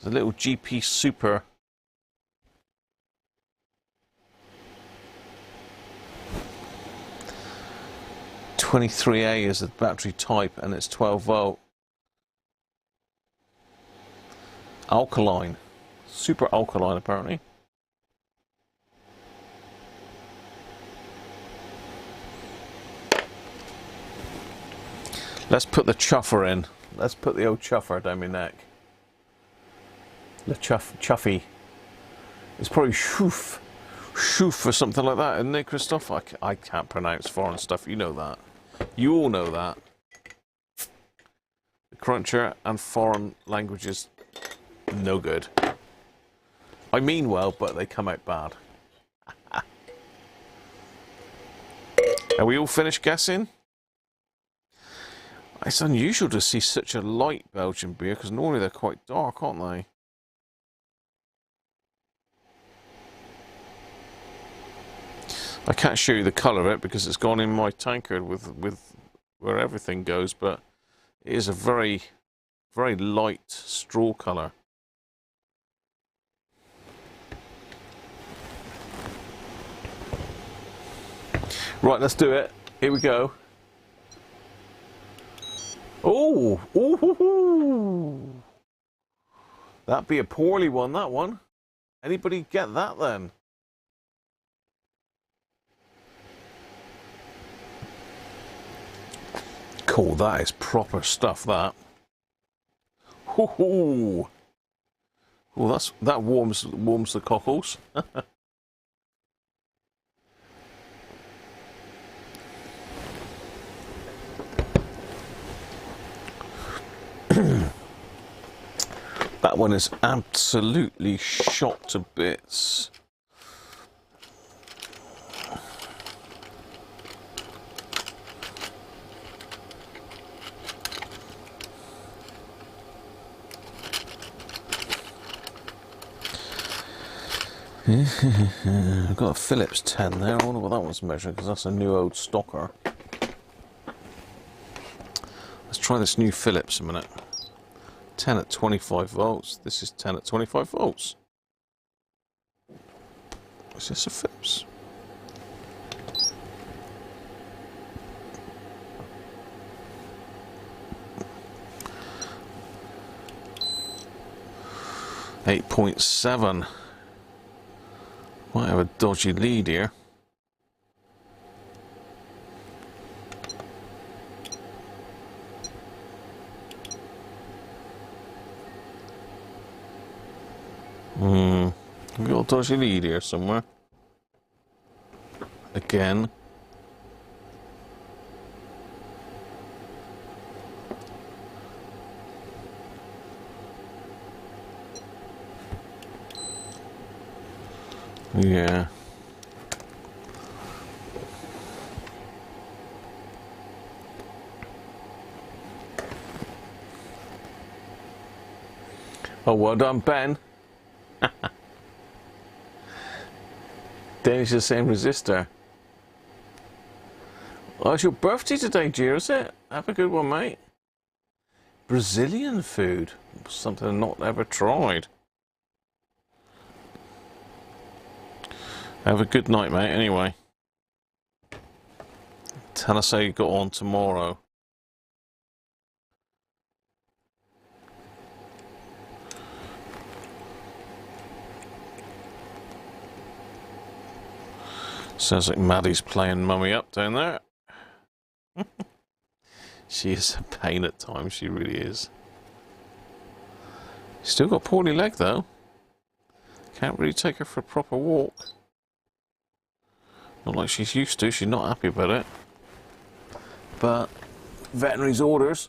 There's a little GP Super. (23A) is the battery type, and it's 12 volt. Alkaline. Super alkaline, apparently. Let's put the chuffer in. Let's put the old chuffer down my neck. The chuffy. It's probably shoof. Shoof or something like that, isn't it, Christophe? I can't pronounce foreign stuff. You know that. You all know that. The cruncher and foreign languages, no good. I mean well, but they come out bad. Are we all finished guessing? It's unusual to see such a light Belgian beer, because normally they're quite dark, aren't they? I can't show you the colour of it because it's gone in my tankard with where everything goes, but it is a very, very light straw colour. Right, let's do it. Here we go. Oh, ooh, That'd be a poorly one, that one. Anybody get that then? Cool, that is proper stuff, that. Hoo-hoo. Well, that warms the cockles. That one is absolutely shot to bits. I've got a Phillips 10 there. I wonder what that one's measuring, because that's a new old stocker. Let's try this new Phillips a minute. 10 at 25 volts. This is 10 at 25 volts. Is this a Phillips? .7. Might have a dodgy lead here. We've got a dodgy lead here somewhere. Again. Yeah. Oh, well done, Ben. Danish the same resistor. Oh, it's your birthday today, Gio, is it? Have a good one, mate. Brazilian food. Something I've not ever tried. Have a good night, mate, anyway. Tell us how you got on tomorrow. Sounds like Maddie's playing mummy up down there. She is a pain at times, she really is. Still got a poorly leg though. Can't really take her for a proper walk. Not like she's used to, she's not happy about it. But veterinary's orders.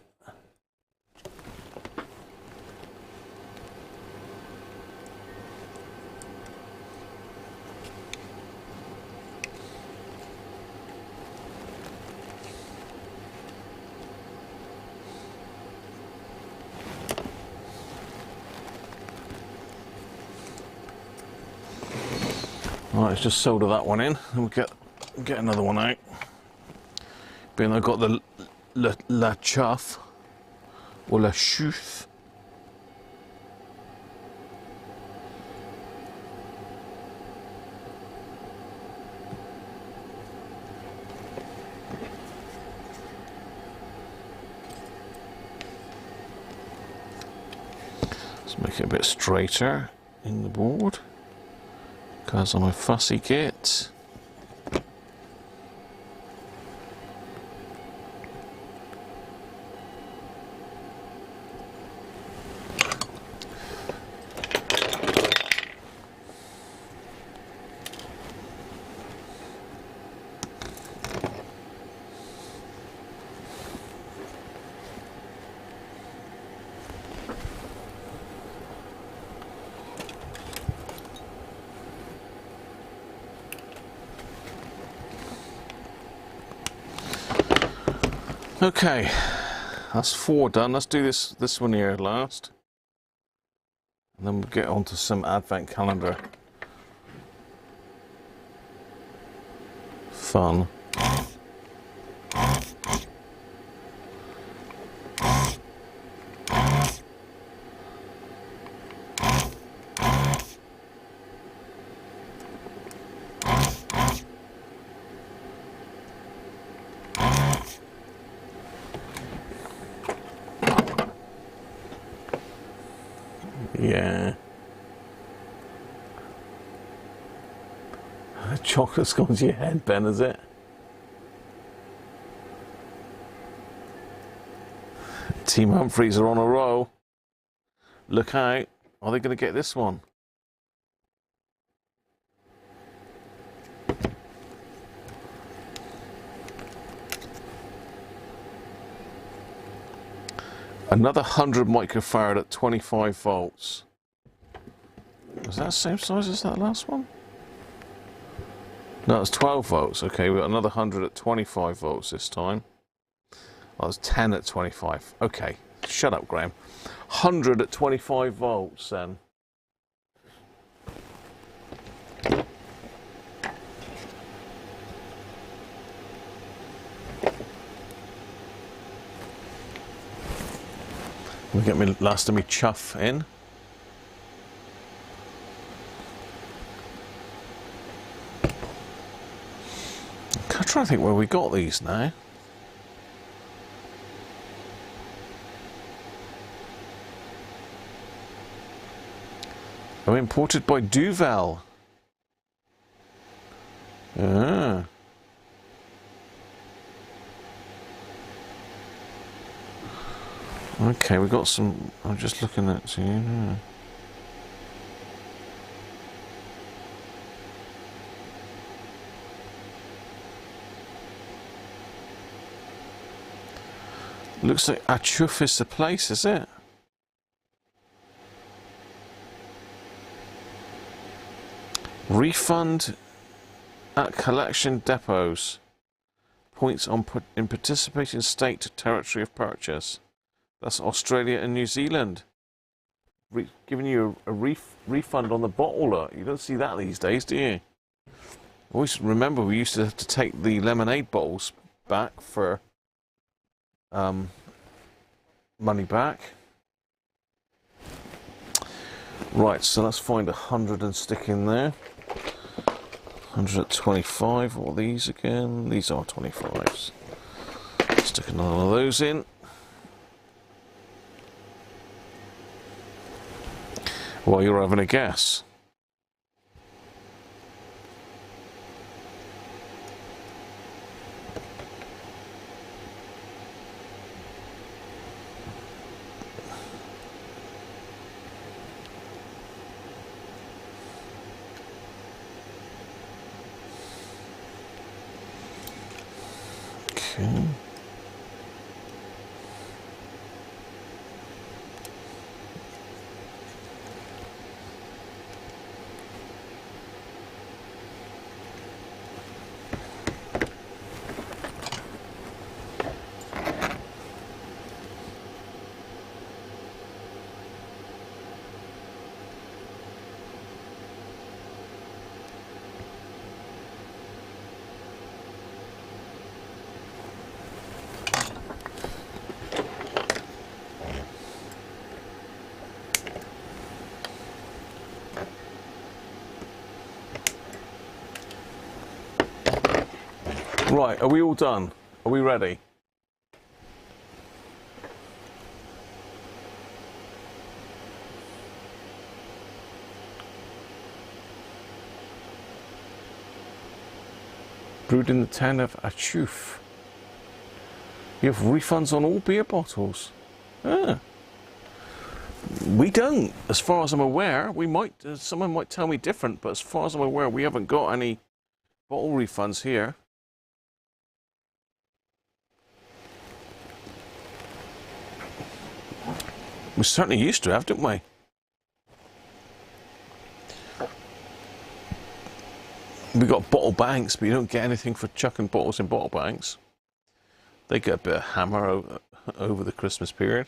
Right, let's just solder that one in and we'll get another one out. Being I've got the la chaff or la chouffe. Let's make it a bit straighter in the board. Because I'm a fussy git. Okay, that's 4 done. Let's do this one here last. And then we'll get on to some advent calendar fun. Yeah. Chocolate's gone to your head, Ben, is it? Team Humphreys are on a roll. Look out. Are they going to get this one? Another 100 microfarad at 25 volts. Was that the same size as that last one? No, it's 12 volts. Okay, we've got another 100 at 25 volts this time. That was 10 at 25. Okay, shut up, Graham. 100 at 25 volts then. We'll get me last of me chuff in. I'm trying to think where we got these now. Oh, imported by Duval. Ah. Okay, we got some. I'm just looking at. Yeah. Looks like Achuf is the place, is it? Refund at collection depots. Points on in participating state to territory of purchase. That's Australia and New Zealand. Giving you a refund on the bottle. You don't see that these days, do you? Always remember we used to have to take the lemonade bottles back for money back. Right, so let's find 100 and stick in there. 100 at 25. What are these again? These are 25s. Stick another one of those in. While you're having a guess. Okay. Right, are we all done? Are we ready? Brewed in the town of Achuf. You have refunds on all beer bottles. Ah. We don't, as far as I'm aware. We might, someone might tell me different, but as far as I'm aware, we haven't got any bottle refunds here. We certainly used to have, didn't we? We got bottle banks, but you don't get anything for chucking bottles in bottle banks. They get a bit of hammer over the Christmas period.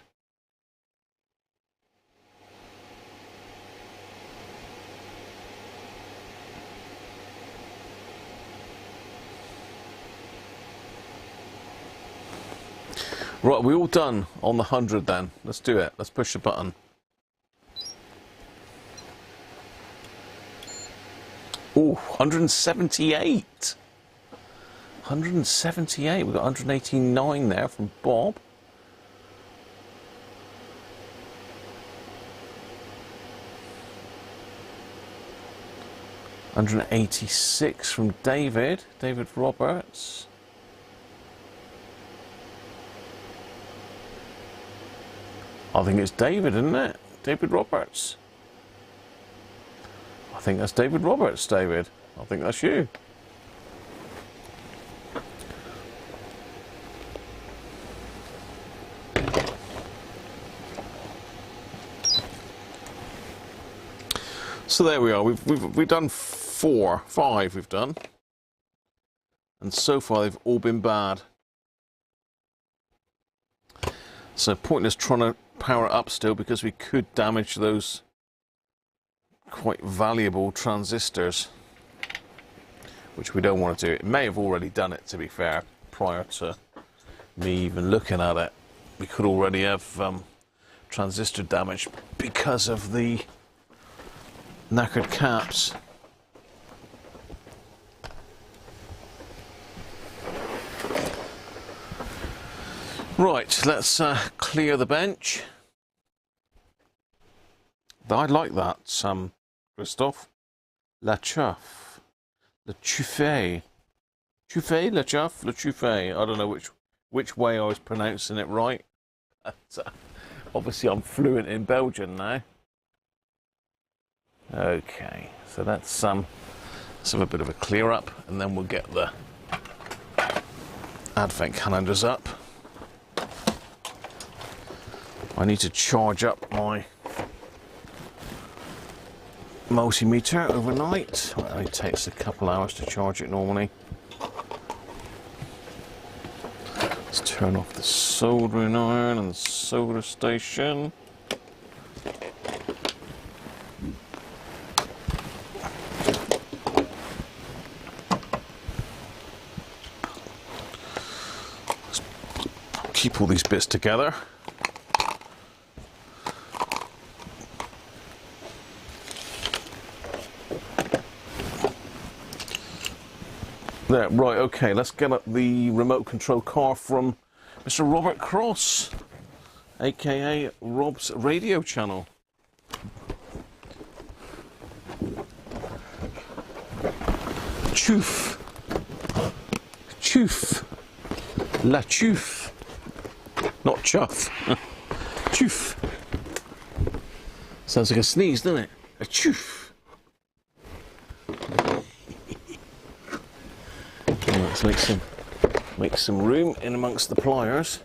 Right, we're all done on the 100 then. Let's do it. Let's push the button. Oh, 178. 178. We've got 189 there from Bob. 186 from David Roberts. I think it's David, isn't it? David Roberts. I think that's David Roberts, David. I think that's you. So there we are. We've done 5 we've done. And so far they've all been bad. So pointless trying to power it up still, because we could damage those quite valuable transistors, which we don't want to do. It may have already done it, to be fair, prior to me even looking at it. We could already have transistor damage because of the knackered caps. Right, let's clear the bench. I like that, Christophe. La Chuff. Le Chuffet. Chuffet, La Chuff, Le Chuffet. I don't know which way I was pronouncing it right. Obviously I'm fluent in Belgian now. Okay, so let's have a bit of a clear up, and then we'll get the advent calendars up. I need to charge up my multimeter overnight. Well, it takes a couple hours to charge it normally. Let's turn off the soldering iron and the solder station. Let's keep all these bits together. There, right, okay, let's get up the remote control car from Mr. Robert Cross, aka Rob's radio channel. Choof. Choof. La choof. Not chuff. Choof. Sounds like a sneeze, doesn't it? A choof. Let's make some room in amongst the pliers.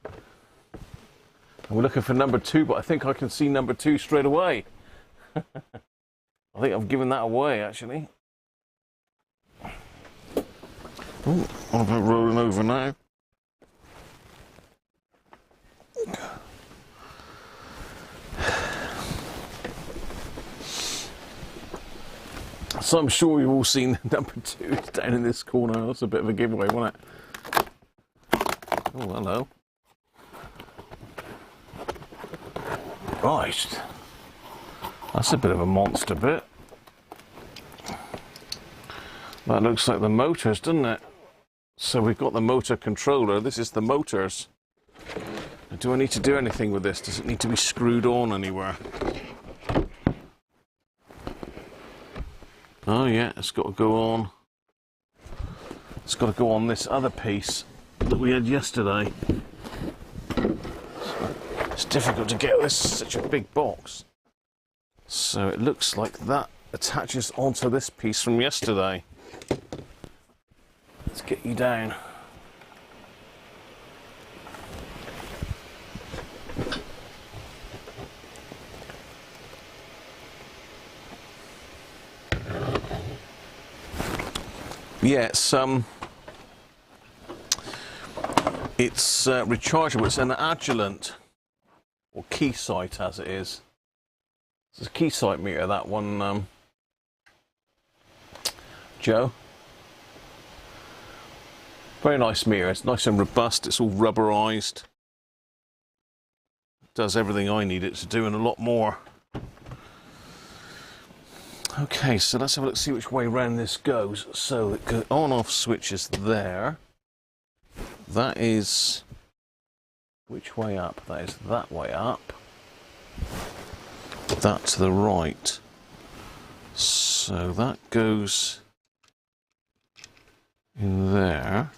And we're looking for number 2, but I think I can see number 2 straight away. I think I've given that away, actually. Oh, I'm about rolling over now. So I'm sure you've all seen number 2 down in this corner. That's a bit of a giveaway, wasn't it? Oh, hello. Right. That's a bit of a monster bit. That looks like the motors, doesn't it? So we've got the motor controller. This is the motors. Do I need to do anything with this? Does it need to be screwed on anywhere? Oh yeah, it's got to go on. It's got to go on this other piece that we had yesterday. It's difficult to get this, such a big box. So it looks like that attaches onto this piece from yesterday. Let's get you down. Yeah, it's rechargeable. It's an Agilent, or Keysight as it is. It's a Keysight meter, that one, Joe. Very nice meter. It's nice and robust. It's all rubberized. It does everything I need it to do and a lot more. Okay, so let's have a look, see which way round this goes. So the on-off switch is there. That is which way up? That is that way up. That to the right. So that goes in there.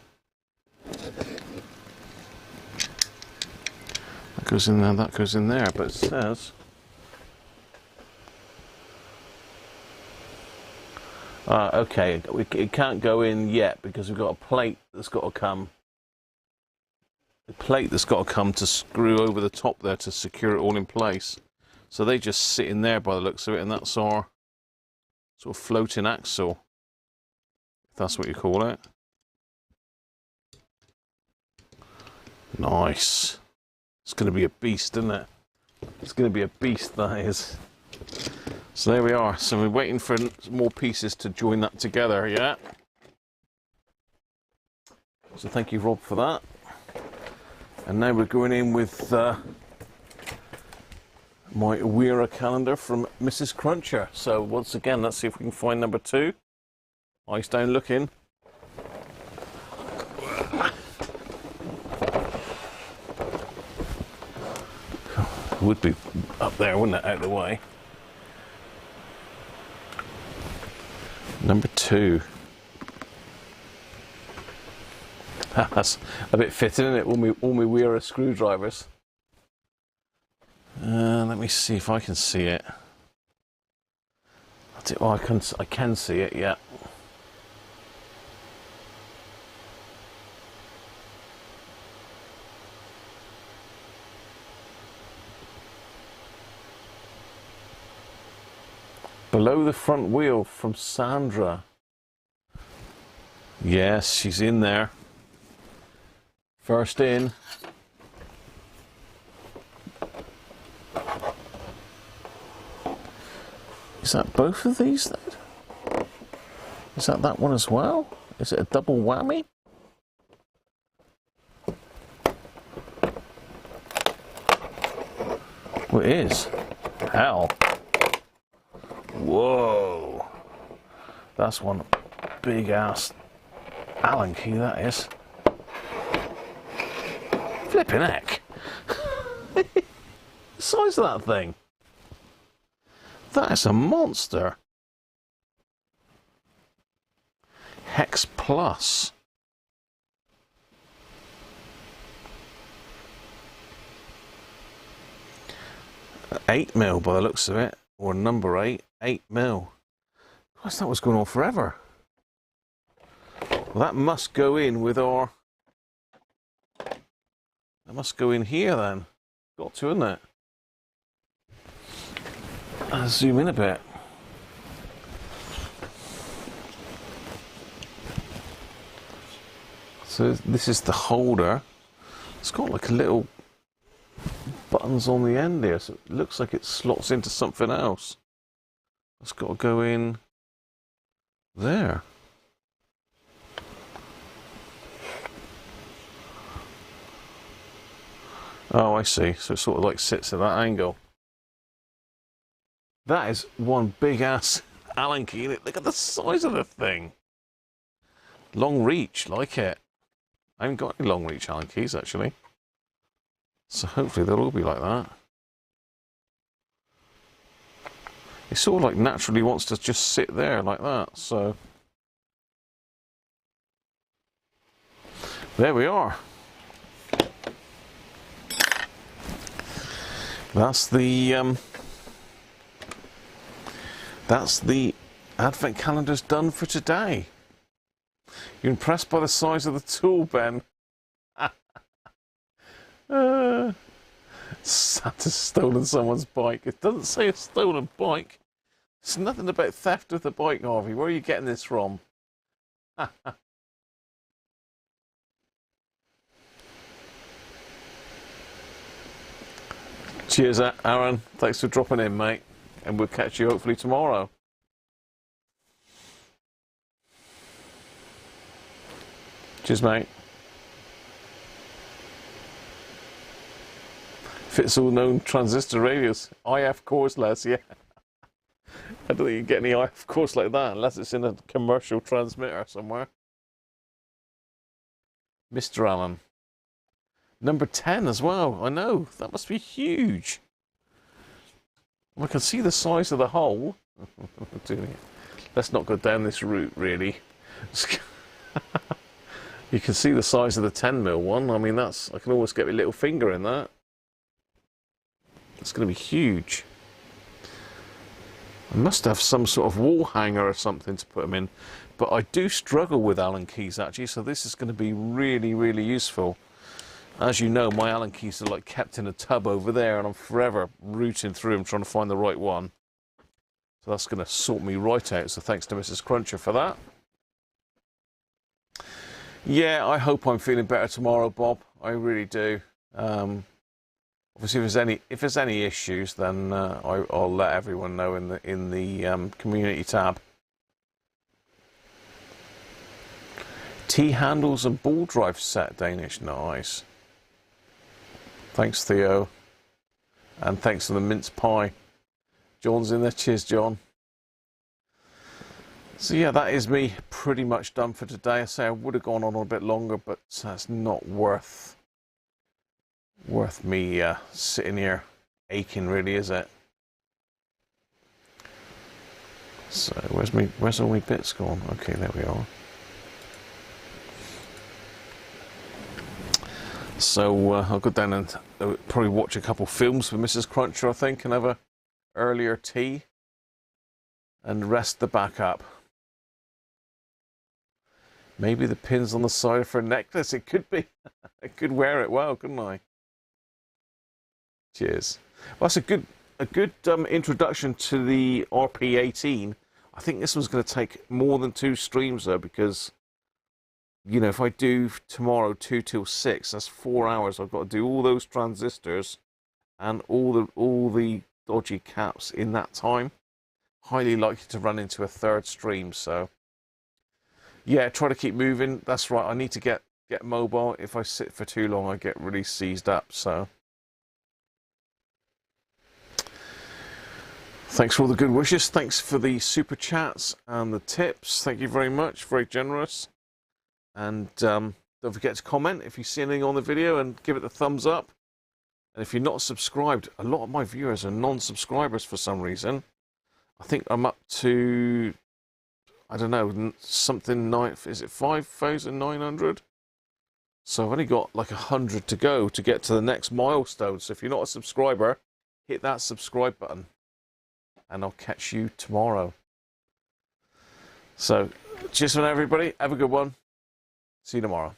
That goes in there, that goes in there, but it says... okay, it can't go in yet because we've got a plate that's got to come. The plate that's got to come to screw over the top there to secure it all in place. So they just sit in there by the looks of it, and that's our sort of floating axle, if that's what you call it. Nice. It's going to be a beast, isn't it? It's going to be a beast, that is. So there we are. So we're waiting for more pieces to join that together, yeah? So thank you, Rob, for that. And now we're going in with my Weira calendar from Mrs. Cruncher. So once again, let's see if we can find number 2. Eyes down looking. It would be up there, wouldn't it, out of the way. Number 2. That's a bit fitting, isn't it? All my Weira screwdrivers. Let me see if I can see it. Oh, I can see it, yeah. Below the front wheel from Sandra. Yes, she's in there. First in. Is that both of these then? Is that one as well? Is it a double whammy? Well, it is. Hell. Whoa. That's one big ass Allen key, that is. Flipping heck. The size of that thing. That is a monster. Hex Plus. $8mm by the looks of it, or number 8, 8mm. Gosh, that was going on forever. Well, that must go in with our... That must go in here then. Got to, isn't it? I'll zoom in a bit. So this is the holder. It's got like a little buttons on the end here, so it looks like it slots into something else. It's got to go in there. Oh, I see. So it sort of like sits at that angle. That is one big ass Allen key. Look at the size of the thing. Long reach, like it. I haven't got any long reach Allen keys actually. So hopefully they'll all be like that. It sort of like naturally wants to just sit there like that, so. There we are. That's the Advent calendar's done for today. You're impressed by the size of the tool, Ben? Santa's stolen someone's bike. It doesn't say a stolen bike. It's nothing about theft of the bike, Harvey. Where are you getting this from? Cheers, Aaron. Thanks for dropping in, mate. And we'll catch you hopefully tomorrow. Cheers, mate. Fits all known transistor radios. IF cordless, yeah. I don't think you get any IF cords like that unless it's in a commercial transmitter somewhere. Mr. Allen. Number 10 as well. I know. That must be huge. I can see the size of the hole. Let's not go down this route, really. You can see the size of the 10mm one. I mean, I can almost get my little finger in that. It's going to be huge. I must have some sort of wall hanger or something to put them in. But I do struggle with Allen keys, actually, so this is going to be really, really useful. As you know, my Allen keys are like kept in a tub over there, and I'm forever rooting through them trying to find the right one. So that's going to sort me right out, so thanks to Mrs. Cruncher for that. Yeah, I hope I'm feeling better tomorrow, Bob. I really do. Obviously, if there's any issues, then I'll let everyone know in the community tab. T-handles and ball drive set, Danish, nice. Thanks, Theo, and thanks for the mince pie. John's in there. Cheers, John. So yeah, that is me pretty much done for today. I say I would have gone on a bit longer, but that's not worth me sitting here aching, really, is it? So where's all my bits gone? Okay, there we are. So I'll go down and probably watch a couple films with Mrs. Cruncher, I think, and have a earlier tea and rest the back up. Maybe the pin's on the side of her necklace. It could be. I could wear it well, couldn't I? Cheers. Well, that's a good introduction to the RP18. I think this one's going to take more than 2 streams though, because you know, if I do tomorrow 2 till 6, that's 4 hours. I've got to do all those transistors and all the dodgy caps in that time. Highly likely to run into a 3rd stream. So yeah, try to keep moving. That's right. I need to get mobile. If I sit for too long, I get really seized up. So thanks for all the good wishes. Thanks for the super chats and the tips. Thank you very much. Very generous. And don't forget to comment if you see anything on the video and give it the thumbs up. And if you're not subscribed, a lot of my viewers are non-subscribers for some reason. I think I'm up to, I don't know, something, is it 5,900? So I've only got like 100 to go to get to the next milestone. So if you're not a subscriber, hit that subscribe button. And I'll catch you tomorrow. So cheers for now, everybody. Have a good one. See you tomorrow.